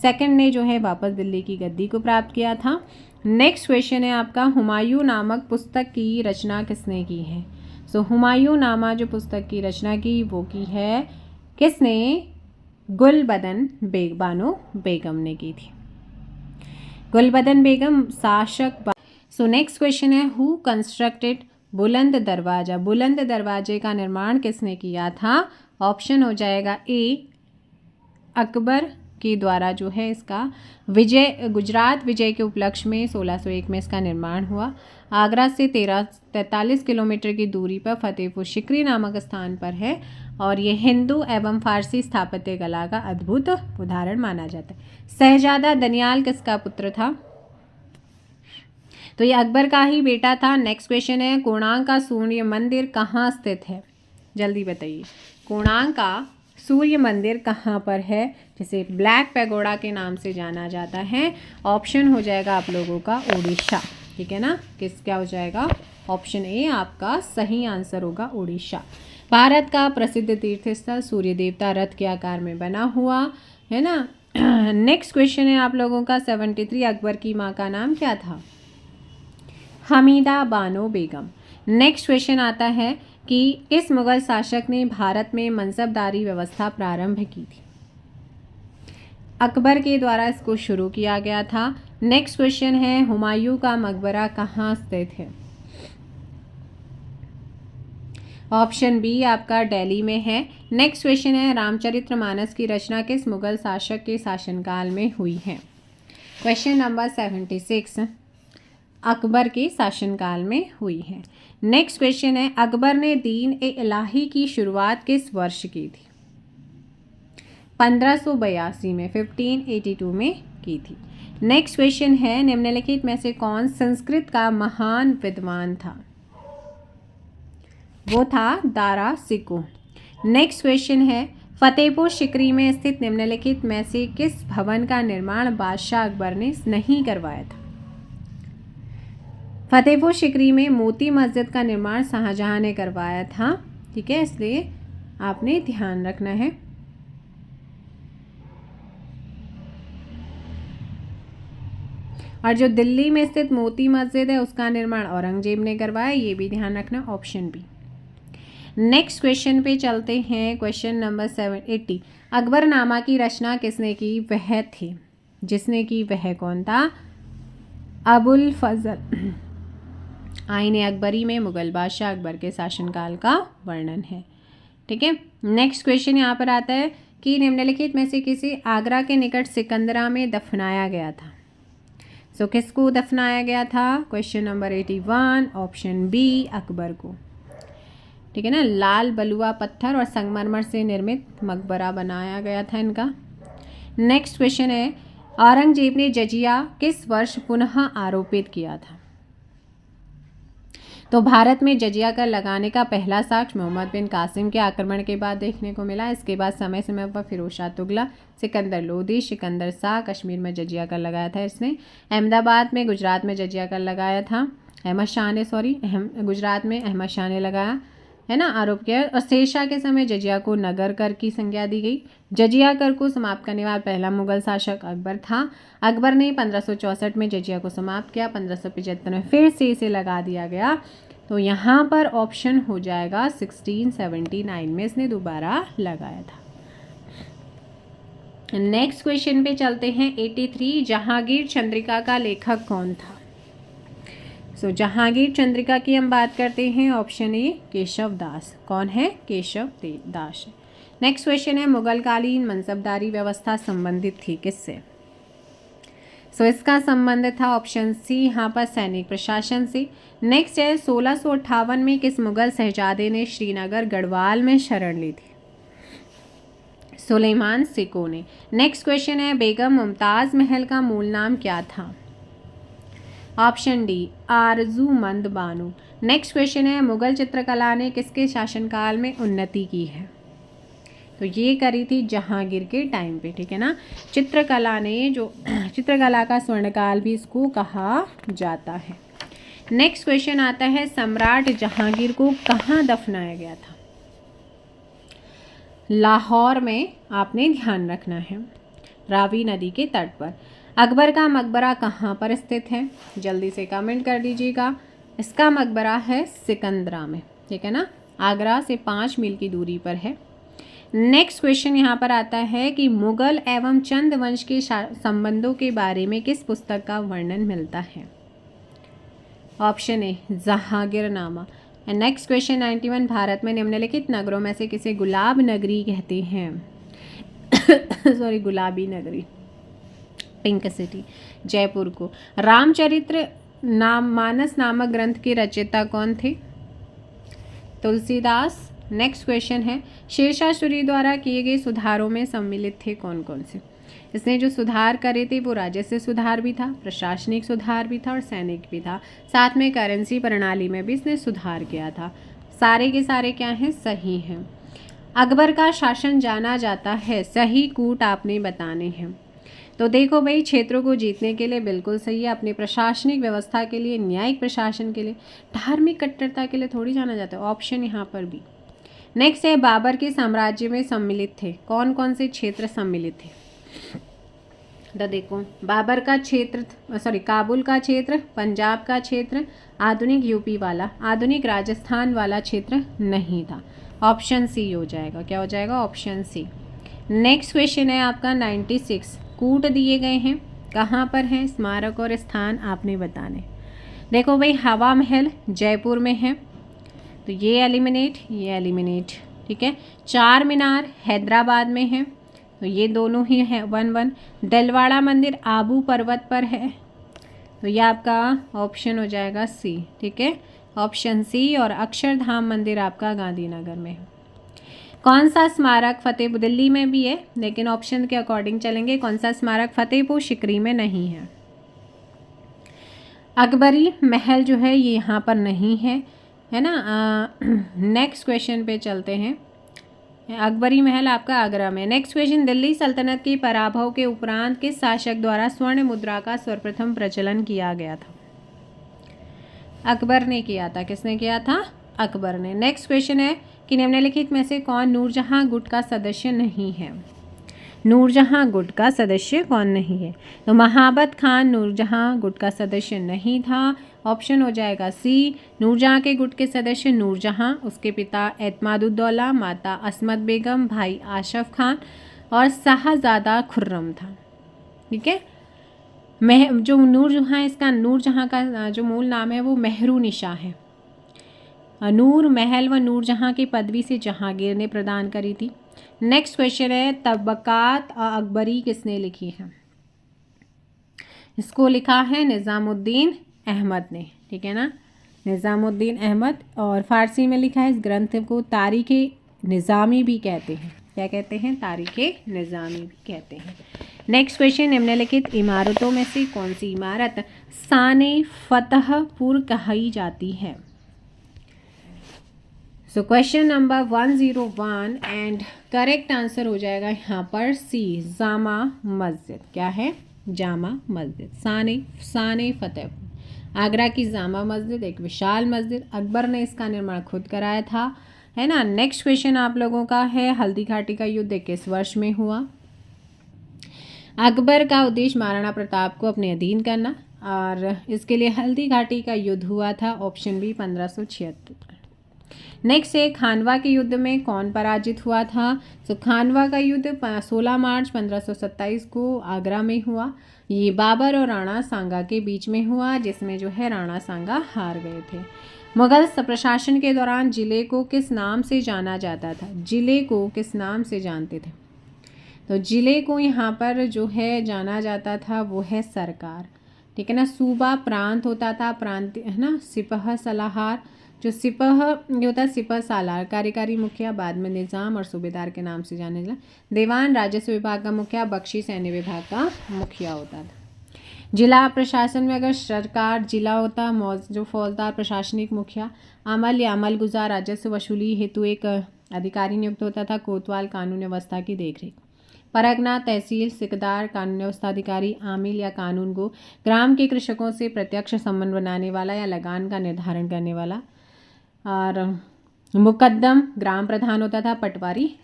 सेकंड ने जो है वापस दिल्ली की गद्दी को प्राप्त किया था। नेक्स्ट क्वेश्चन है आपका, हुमायूं नामक पुस्तक की रचना किसने की है? सो हुमायूं नामा जो पुस्तक की रचना की वो की है किसने? गुलबदन बानो बेगम ने की थी। गुलबदन बेगम शासक। सो नेक्स्ट क्वेश्चन है, हु कंस्ट्रक्टेड बुलंद दरवाजा? बुलंद दरवाजे का निर्माण किसने किया था? ऑप्शन हो जाएगा ए, अकबर के द्वारा जो है इसका गुजरात विजय के उपलक्ष्य में 1601 में इसका निर्माण हुआ। आगरा से 43 किलोमीटर की दूरी पर फतेहपुर सिकरी नामक स्थान पर है और ये हिंदू एवं फारसी स्थापत्य कला का अद्भुत उदाहरण माना जाता है। शहजादा दनियाल किसका पुत्र था? तो ये अकबर का ही बेटा था। नेक्स्ट क्वेश्चन है, कोणार्क का सूर्य मंदिर कहाँ स्थित है? जल्दी बताइए, कोणार्क का सूर्य मंदिर कहाँ पर है, जिसे ब्लैक पैगोडा के नाम से जाना जाता है? ऑप्शन हो जाएगा आप लोगों का उड़ीसा, ठीक है ना। क्या हो जाएगा? ऑप्शन ए आपका सही आंसर होगा, उड़ीसा। भारत का प्रसिद्ध तीर्थ स्थल सूर्य देवता रथ के आकार में बना हुआ है ना। नेक्स्ट क्वेश्चन है आप लोगों का 73, अकबर की माँ का नाम क्या था? हमीदा बानो बेगम। नेक्स्ट क्वेश्चन आता है कि किस मुगल शासक ने भारत में मनसबदारी व्यवस्था प्रारंभ की थी? अकबर के द्वारा इसको शुरू किया गया था। नेक्स्ट क्वेश्चन है हुमायूं का मकबरा कहाँ स्थित है? ऑप्शन बी आपका दिल्ली में है। नेक्स्ट क्वेश्चन है रामचरितमानस की रचना किस मुगल शासक के शासनकाल में हुई है? क्वेश्चन नंबर 76 अकबर के शासनकाल में हुई है। नेक्स्ट क्वेश्चन है अकबर ने दीन ए इलाही की शुरुआत किस वर्ष की थी? 1582 में, 1582 में की थी। नेक्स्ट क्वेश्चन है निम्नलिखित में से कौन संस्कृत का महान विद्वान था? वो था दारा सिकोह। नेक्स्ट क्वेश्चन है फतेहपुर सिकरी में स्थित निम्नलिखित में से किस भवन का निर्माण बादशाह अकबर ने नहीं करवाया था? फतेहपुर सिकरी में मोती मस्जिद का निर्माण शाहजहां ने करवाया था। ठीक है, इसलिए आपने ध्यान रखना है। और जो दिल्ली में स्थित मोती मस्जिद है उसका निर्माण औरंगजेब ने करवाया, ये भी ध्यान रखना, ऑप्शन बी। नेक्स्ट क्वेश्चन पे चलते हैं। क्वेश्चन नंबर 780 अकबरनामा की रचना किसने की? वह थे जिसने की वह कौन था? अबुल फजल। आईन अकबरी में मुगल बादशाह अकबर के शासनकाल का वर्णन है। ठीक है, नेक्स्ट क्वेश्चन यहाँ पर आता है कि निम्नलिखित में से किसे आगरा के निकट सिकंदरा में दफनाया गया था? सो किसको दफनाया गया था? Question number 81 option B Akbar को। ठीक है ना, लाल बलुआ पत्थर और संगमरमर से निर्मित मकबरा बनाया गया था इनका। नेक्स्ट क्वेश्चन है औरंगजेब ने जजिया किस वर्ष पुनः आरोपित किया था? तो भारत में जजिया कर लगाने का पहला साक्ष्य मोहम्मद बिन कासिम के आक्रमण के बाद देखने को मिला। इसके बाद समय समय पर फिरोज शाह तुगलक, सिकंदर लोधी, सिकंदर शाह कश्मीर में जजिया कर लगाया था इसने। अहमदाबाद में गुजरात में जजिया कर लगाया था अहमद शाह ने, गुजरात में अहमद शाह ने लगाया है ना, आरोप किया। और शेरशाह के समय जजिया को नगर कर की संज्ञा दी गई। जजिया कर को समाप्त करने वाला पहला मुगल शासक अकबर था। अकबर ने 1564 में जजिया को समाप्त किया, 1575 में फिर से इसे लगा दिया गया। तो यहाँ पर ऑप्शन हो जाएगा 1679 में इसने दोबारा लगाया था। नेक्स्ट क्वेश्चन पे चलते हैं 83 जहांगीर चंद्रिका का लेखक कौन था? सो जहांगीर चंद्रिका की हम बात करते हैं, ऑप्शन ए केशव दास। कौन है? केशव दास। नेक्स्ट क्वेश्चन है मुगलकालीन मनसबदारी व्यवस्था संबंधित थी किससे? सो इसका संबंध था ऑप्शन सी यहाँ पर सैनिक प्रशासन से। नेक्स्ट है 1658 में किस मुगल शहजादे ने श्रीनगर गढ़वाल में शरण ली थी? सुलेमान सिको ने। नेक्स्ट क्वेश्चन है बेगम मुमताज़ महल का मूल नाम क्या था? Option D Arjumand Bano. Next question है मुगल चित्रकला ने किसके शासनकाल में उन्नति की है? तो ये करी थी जहांगीर के टाइम पे। ठीक है ना, चित्रकला ने जो चित्रकला का स्वर्णकाल भी इसको कहा जाता है। नेक्स्ट क्वेश्चन आता है सम्राट जहांगीर को कहाँ दफनाया गया था? लाहौर में, आपने ध्यान रखना है, रावी नदी के तट पर। अकबर का मकबरा कहाँ पर स्थित है? जल्दी से कमेंट कर दीजिएगा। इसका मकबरा है सिकंदरा में। ठीक है ना, आगरा से 5 मील की दूरी पर है। नेक्स्ट क्वेश्चन यहाँ पर आता है कि मुगल एवं चंद वंश के संबंधों के बारे में किस पुस्तक का वर्णन मिलता है? Option A Jahangirnama. And next question 91 Bharat में निम्नलिखित नगरों में से किसे गुलाब नगरी कहते हैं? सॉरी, गुलाबी नगरी, पिंक सिटी, जयपुर को। रामचरित्र मानस नामक ग्रंथ के रचयिता कौन थे? तुलसीदास। नेक्स्ट क्वेश्चन है शेरशाह सूरी द्वारा किए गए सुधारों में सम्मिलित थे कौन कौन से? इसने जो सुधार करे थे वो राजस्व सुधार भी था, प्रशासनिक सुधार भी था और सैनिक भी था। साथ में करेंसी प्रणाली में भी इसने सुधार किया था। सारे के सारे क्या हैं? सही हैं। अकबर का शासन जाना जाता है, सही कूट आपने बताने हैं। तो देखो भाई, क्षेत्रों को जीतने के लिए बिल्कुल सही है, अपनी प्रशासनिक व्यवस्था के लिए, न्यायिक प्रशासन के लिए, धार्मिक कट्टरता के लिए थोड़ी जाना जाता है। ऑप्शन यहाँ पर भी। नेक्स्ट है बाबर के साम्राज्य में सम्मिलित थे कौन कौन से क्षेत्र सम्मिलित थे? तो देखो, बाबर का क्षेत्र, काबुल का क्षेत्र, पंजाब का क्षेत्र, आधुनिक यूपी वाला, आधुनिक राजस्थान वाला क्षेत्र नहीं था। ऑप्शन सी हो जाएगा। क्या हो जाएगा? Option C. नेक्स्ट क्वेश्चन है आपका 96 कूट दिए गए हैं, कहाँ पर हैं स्मारक और स्थान आपने बताने। देखो भाई, हवा महल जयपुर में है, तो ये एलिमिनेट, ठीक है। चार मीनार हैदराबाद में है, तो ये दोनों ही है 1-1। दिलवाड़ा मंदिर आबू पर्वत पर है, तो ये आपका ऑप्शन हो जाएगा सी, ठीक है, ऑप्शन सी। और अक्षरधाम मंदिर आपका गांधीनगर में है। कौन सा स्मारक फतेहपुर, दिल्ली में भी है लेकिन ऑप्शन के अकॉर्डिंग चलेंगे, कौन सा स्मारक फतेहपुर सिकरी में नहीं है। अकबरी महल जो है ये यहाँ पर नहीं है ना। नेक्स्ट क्वेश्चन पे चलते हैं। अकबरी महल आपका आगरा में। नेक्स्ट क्वेश्चन, दिल्ली सल्तनत की पराभव के उपरांत किस शासक द्वारा स्वर्ण मुद्रा का सर्वप्रथम प्रचलन किया गया था? अकबर ने किया था। किसने किया था? अकबर ने। नेक्स्ट क्वेश्चन है कि निम्नलिखित में से कौन नूरजहां गुट का सदस्य नहीं है? नूरजहां गुट का सदस्य कौन नहीं है? तो महाबत खान नूरजहां गुट का सदस्य नहीं था, ऑप्शन हो जाएगा सी। नूरजहां के गुट के सदस्य नूरजहां, उसके पिता एतमादुद्दौला, माता असमत बेगम, भाई आशफ खान और शाहजादा खुर्रम था, ठीक है। जो नूरजहां, इसका नूरजहां का जो मूल नाम है वो मेहरुनिशा है। नूर महल व नूरजहां की पदवी से जहांगीर ने प्रदान करी थी। नेक्स्ट क्वेश्चन है, तबकात अकबरी किसने लिखी है? इसको लिखा है निज़ामुद्दीन अहमद ने, ठीक है ना, निज़ामुद्दीन अहमद। और फारसी में लिखा है। इस ग्रंथ को तारीख़ निज़ामी भी कहते हैं। क्या कहते हैं? तारीख़ निज़ामी भी कहते हैं। नेक्स्ट क्वेश्चन, निम्नलिखित इमारतों में से कौन सी इमारत साने फतहपुर कही जाती है? सो question number 101 and correct answer हो जाएगा यहाँ पर सी, जामा मस्जिद। क्या है? जामा मस्जिद। साने फतेहपुर, आगरा की जामा मस्जिद एक विशाल मस्जिद, अकबर ने इसका निर्माण खुद कराया था, है ना। नेक्स्ट क्वेश्चन आप लोगों का है, हल्दी घाटी का युद्ध किस वर्ष में हुआ? अकबर का उद्देश्य महाराणा प्रताप को अपने अधीन करना, और इसके लिए हल्दी घाटी का युद्ध हुआ था, ऑप्शन बी 1576। नेक्स्ट है, खानवा के युद्ध में कौन पराजित हुआ था? तो खानवा का युद्ध 16 मार्च 1527 को आगरा में हुआ। ये बाबर और राणा सांगा के बीच में हुआ, जिसमें जो है राणा सांगा हार गए थे। मुगल प्रशासन के दौरान जिले को किस नाम से जाना जाता था? जिले को किस नाम से जानते थे? तो जिले को यहाँ पर जो है जाना जाता था वो है सरकार, ठीक है ना। सूबा प्रांत होता था, प्रांत है ना। सिपह सलाहर, जो सिपह ये होता है सिपह सालार, कार्यकारी मुखिया, बाद में निज़ाम और सूबेदार के नाम से जाने लगा। दीवान राजस्व विभाग का मुखिया, बख्शी सैन्य विभाग का मुखिया होता था। जिला प्रशासन में अगर सरकार जिला होता, जो फौजदार प्रशासनिक मुखिया, अमल या अमल गुजार राजस्व वसूली हेतु एक अधिकारी नियुक्त होता था। कोतवाल कानून व्यवस्था की देखरेख। परगना, तहसील, सिकदार, कानून व्यवस्था अधिकारी, आमिल या कानून को ग्राम के कृषकों से प्रत्यक्ष संबंध बनाने वाला या लगान का निर्धारण करने वाला। और मुकद्दम ग्राम प्रधान होता था। पटवारी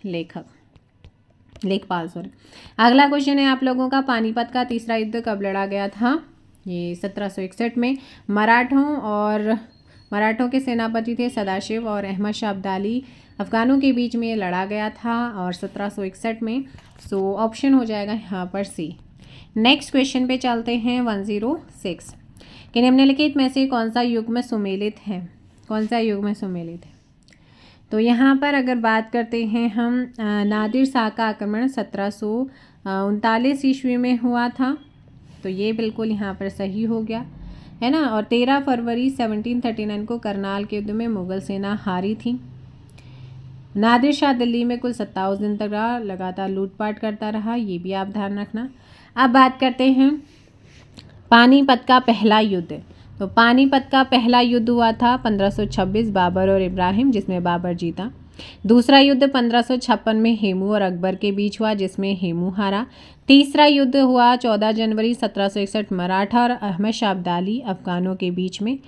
लेखपाल सॉरी। अगला क्वेश्चन है आप लोगों का, पानीपत का तीसरा युद्ध कब लड़ा गया था? ये 1761 में। मराठों के सेनापति थे सदाशिव और अहमद शाह अब्दाली, अफगानों के बीच में लड़ा गया था और 1761 में। सो ऑप्शन हो जाएगा यहाँ पर सी। नेक्स्ट क्वेश्चन पे चलते हैं 106 कि निम्नलिखित में से कौन सा युग में सुमेलित है? कौन सा युग में सुमेलित है? तो यहाँ पर अगर बात करते हैं हम, नादिर शाह का आक्रमण 1739 ईस्वी में हुआ था, तो ये बिल्कुल यहाँ पर सही हो गया, है ना। और 13 फरवरी 1739 को करनाल के युद्ध में मुगल सेना हारी थी। नादिर शाह दिल्ली में कुल 27 दिन तक लगातार लूटपाट करता रहा, ये भी आप ध्यान रखना। अब बात करते हैं पानीपत का पहला युद्ध। तो पानीपत का पहला युद्ध हुआ था 1526 बाबर और इब्राहिम, जिसमें बाबर जीता। दूसरा युद्ध 1556 में हेमू और अकबर के बीच हुआ, जिसमें हेमू हारा। तीसरा युद्ध हुआ 14 जनवरी 1761 मराठा और अहमद शाह अब्दाली अफगानों के बीच में,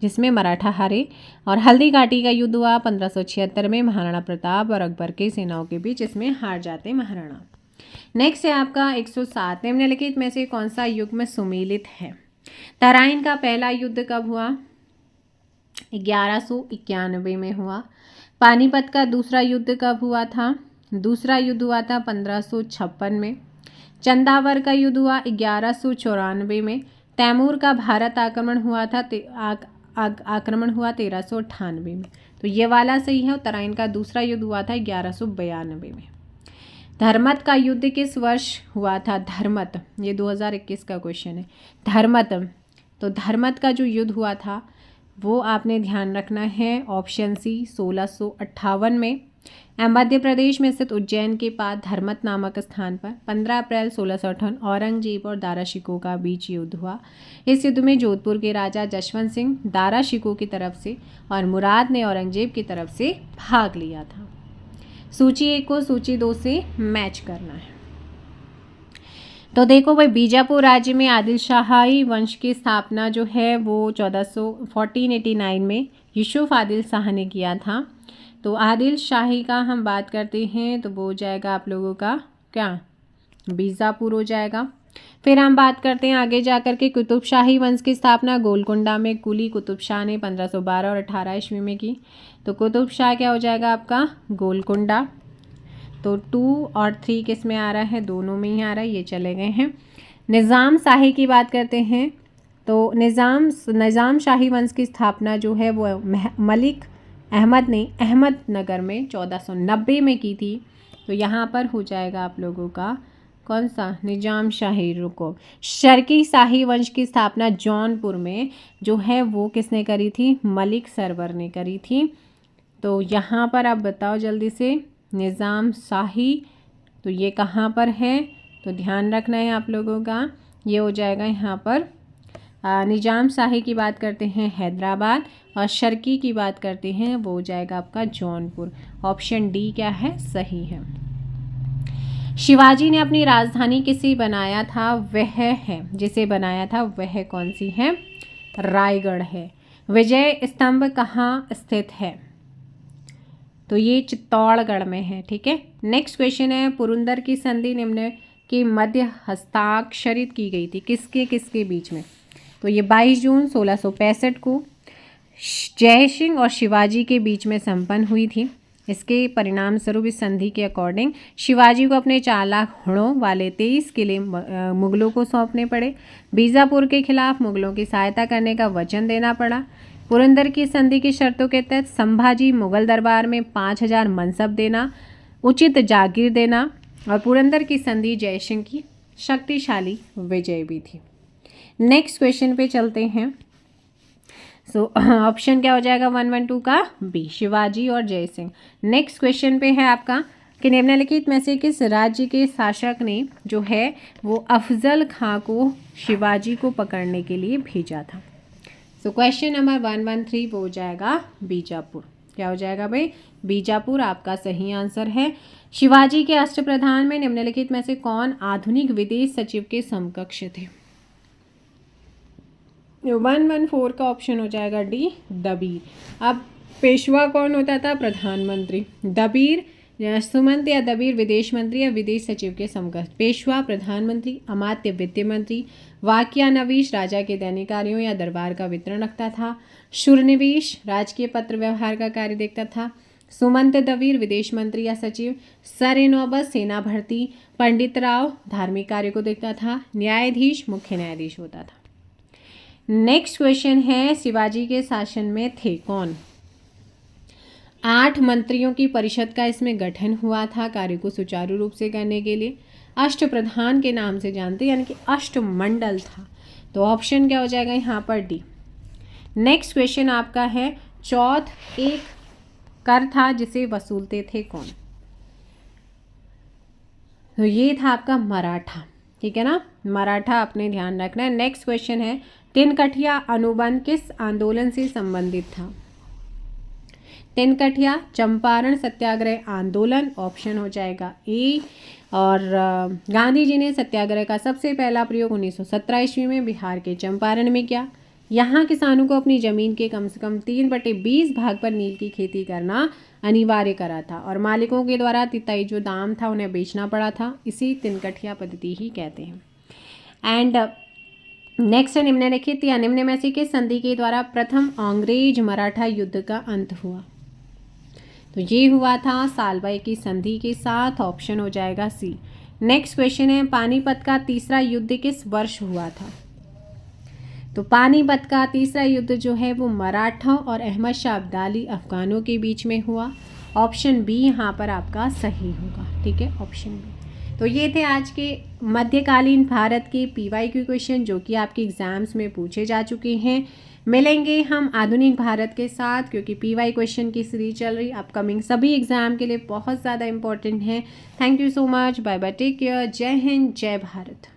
जिसमें मराठा हारे। और हल्दी घाटी का युद्ध हुआ 1576 में महाराणा प्रताप और अकबर की सेनाओं के बीच, जिसमें हार जाते महाराणा। नेक्स्ट है आपका 107, निम्नलिखित में से कौन सा युग में सुमेलित है? तराइन का पहला युद्ध कब हुआ? 1191 में हुआ। पानीपत का दूसरा युद्ध कब हुआ था? दूसरा युद्ध हुआ था 1556 में। चंदावर का युद्ध हुआ 1194 में। तैमूर का भारत आक्रमण हुआ 1398 में। तो ये वाला सही है। उत्तरायण का दूसरा युद्ध हुआ था 1192 में। धर्मत का युद्ध किस वर्ष हुआ था? धर्मत, ये 2021 का क्वेश्चन है। धर्मत, तो धर्मत का जो युद्ध हुआ था वो आपने ध्यान रखना है, ऑप्शन सी 1658 में। मध्य प्रदेश में स्थित उज्जैन के पास धर्मत नामक स्थान पर 15 अप्रैल 1658 औरंगजेब और दारा शिकोह का बीच युद्ध हुआ। इस युद्ध में जोधपुर के राजा जशवंत सिंह दारा शिकोह की तरफ से और मुराद ने औरंगजेब की तरफ से भाग लिया था। सूची 1 को सूची 2 से मैच करना है। तो देखो भाई, बीजापुर राज्य में आदिल शाही वंश की स्थापना जो है वो 1489 में यूसुफ आदिल शाह ने किया था। तो आदिल शाही का हम बात करते हैं तो वो हो जाएगा आप लोगों का क्या, बीजापुर हो जाएगा। फिर हम बात करते हैं आगे जाकर के कुतुब शाही वंश की स्थापना गोलकुंडा में कुली कुतुब शाह ने 1512 और 18 ईस्वी में की। तो कुतुब शाह क्या हो जाएगा आपका, गोलकुंडा। तो 2 और 3 किस में आ रहा है? दोनों में ही आ रहा है, ये चले गए हैं। निज़ाम शाही की बात करते हैं तो निज़ाम शाही वंश की स्थापना जो है वो मलिक अहमद ने अहमदनगर में 1490 में की थी। तो यहाँ पर हो जाएगा आप लोगों का कौन सा, निज़ाम शाही। रुको, शर्की शाही वंश की स्थापना जौनपुर में जो है वो किसने करी थी? मलिक सरवर ने करी थी। तो यहाँ पर आप बताओ जल्दी से, निज़ाम शाही, तो ये कहाँ पर है? तो ध्यान रखना है आप लोगों का, ये हो जाएगा यहाँ पर निज़ाम शाही की बात करते हैं हैदराबाद और शर्की की बात करते हैं वो हो जाएगा आपका जौनपुर। ऑप्शन डी क्या है, सही है। शिवाजी ने अपनी राजधानी किसे बनाया था? वह है, जिसे बनाया था वह कौन सी है? रायगढ़ है। विजय स्तंभ कहाँ स्थित है? तो ये चित्तौड़गढ़ में है, ठीक है। नेक्स्ट क्वेश्चन है, पुरंदर की संधि निम्न के मध्य हस्ताक्षरित की गई थी, किसके किसके बीच में? तो ये 22 जून 1665 को जय सिंह और शिवाजी के बीच में संपन्न हुई थी। इसके परिणाम स्वरूप इस संधि के अकॉर्डिंग शिवाजी को अपने 4 लाख घोड़ों वाले 23 किले मुगलों को सौंपने पड़े। बीजापुर के खिलाफ मुगलों की सहायता करने का वचन देना पड़ा। पुरंदर की संधि की शर्तों के तहत संभाजी मुगल दरबार में 5000 मनसब देना, उचित जागीर देना और पुरंदर की संधि जयसिंह की शक्तिशाली विजय भी थी। नेक्स्ट क्वेश्चन पे चलते हैं। ऑप्शन क्या हो जाएगा 1, 1, 2 का बी, शिवाजी और जयसिंह। नेक्स्ट क्वेश्चन पे है आपका कि निम्नलिखित में से किस राज्य के शासक ने जो है वो अफजल खां को शिवाजी को पकड़ने के लिए भेजा था? क्वेश्चन नंबर 113 वो हो जाएगा बीजापुर। क्या हो जाएगा भाई? बीजापुर आपका सही आंसर है। शिवाजी के अष्टप्रधान में निम्नलिखित में से कौन आधुनिक विदेश सचिव के समकक्ष थे? 114 का ऑप्शन हो जाएगा डी, दबीर। अब पेशवा कौन होता था? प्रधानमंत्री। दबीर सुमंत या दबीर विदेश मंत्री या विदेश सचिव के समकक्ष। पेशवा प्रधानमंत्री, अमात्य वित्त मंत्री, वाक्यानवीश राजा के दैनिक कार्यों या दरबार का वितरण रखता था। शुरनिवेश राजकीय पत्र व्यवहार का कार्य देखता था। सुमंत दबीर विदेश मंत्री या सचिव। सर ए नौबत सेना भर्ती। पंडित राव धार्मिक कार्य को देखता था। न्यायाधीश मुख्य न्यायाधीश होता था। नेक्स्ट क्वेश्चन है, शिवाजी के शासन में थे कौन? 8 मंत्रियों की परिषद का इसमें गठन हुआ था कार्य को सुचारू रूप से करने के लिए। अष्टप्रधान के नाम से जानते यानी कि अष्टमंडल था। तो ऑप्शन क्या हो जाएगा यहाँ पर डी। नेक्स्ट क्वेश्चन आपका है, चौथ एक कर था जिसे वसूलते थे कौन? तो ये था आपका मराठा, ठीक है ना, मराठा अपने ध्यान रखना है। नेक्स्ट क्वेश्चन है, तिनकठिया अनुबंध किस आंदोलन से संबंधित था? तिनकठिया चंपारण सत्याग्रह आंदोलन, ऑप्शन हो जाएगा ए। और गांधी जी ने सत्याग्रह का सबसे पहला प्रयोग 1917 ईस्वी में बिहार के चंपारण में किया। यहाँ किसानों को अपनी ज़मीन के कम से कम 3/20 भाग पर नील की खेती करना अनिवार्य करा था और मालिकों के द्वारा तिताई जो दाम था उन्हें बेचना पड़ा था। इसी तिनकठिया पद्धति ही कहते हैं। एंड नेक्स्ट निम्नलिखित या निम्न में से किस संधि के द्वारा प्रथम अंग्रेज मराठा युद्ध का अंत हुआ? तो ये हुआ था सालबाई की संधि के साथ, ऑप्शन हो जाएगा सी। नेक्स्ट क्वेश्चन है, पानीपत का तीसरा युद्ध किस वर्ष हुआ था? तो पानीपत का तीसरा युद्ध जो है वो मराठा और अहमद शाह अब्दाली अफगानों के बीच में हुआ। ऑप्शन बी यहाँ पर आपका सही होगा, ठीक है, ऑप्शन बी। तो ये थे आज के मध्यकालीन भारत के PYQ क्वेश्चन जो कि आपके एग्जाम्स में पूछे जा चुके हैं। मिलेंगे हम आधुनिक भारत के साथ, क्योंकि PY क्वेश्चन की सीरीज चल रही, अपकमिंग सभी एग्जाम के लिए बहुत ज़्यादा इंपॉर्टेंट है। Thank you so much, bye bye, take care, जय हिंद, जय भारत।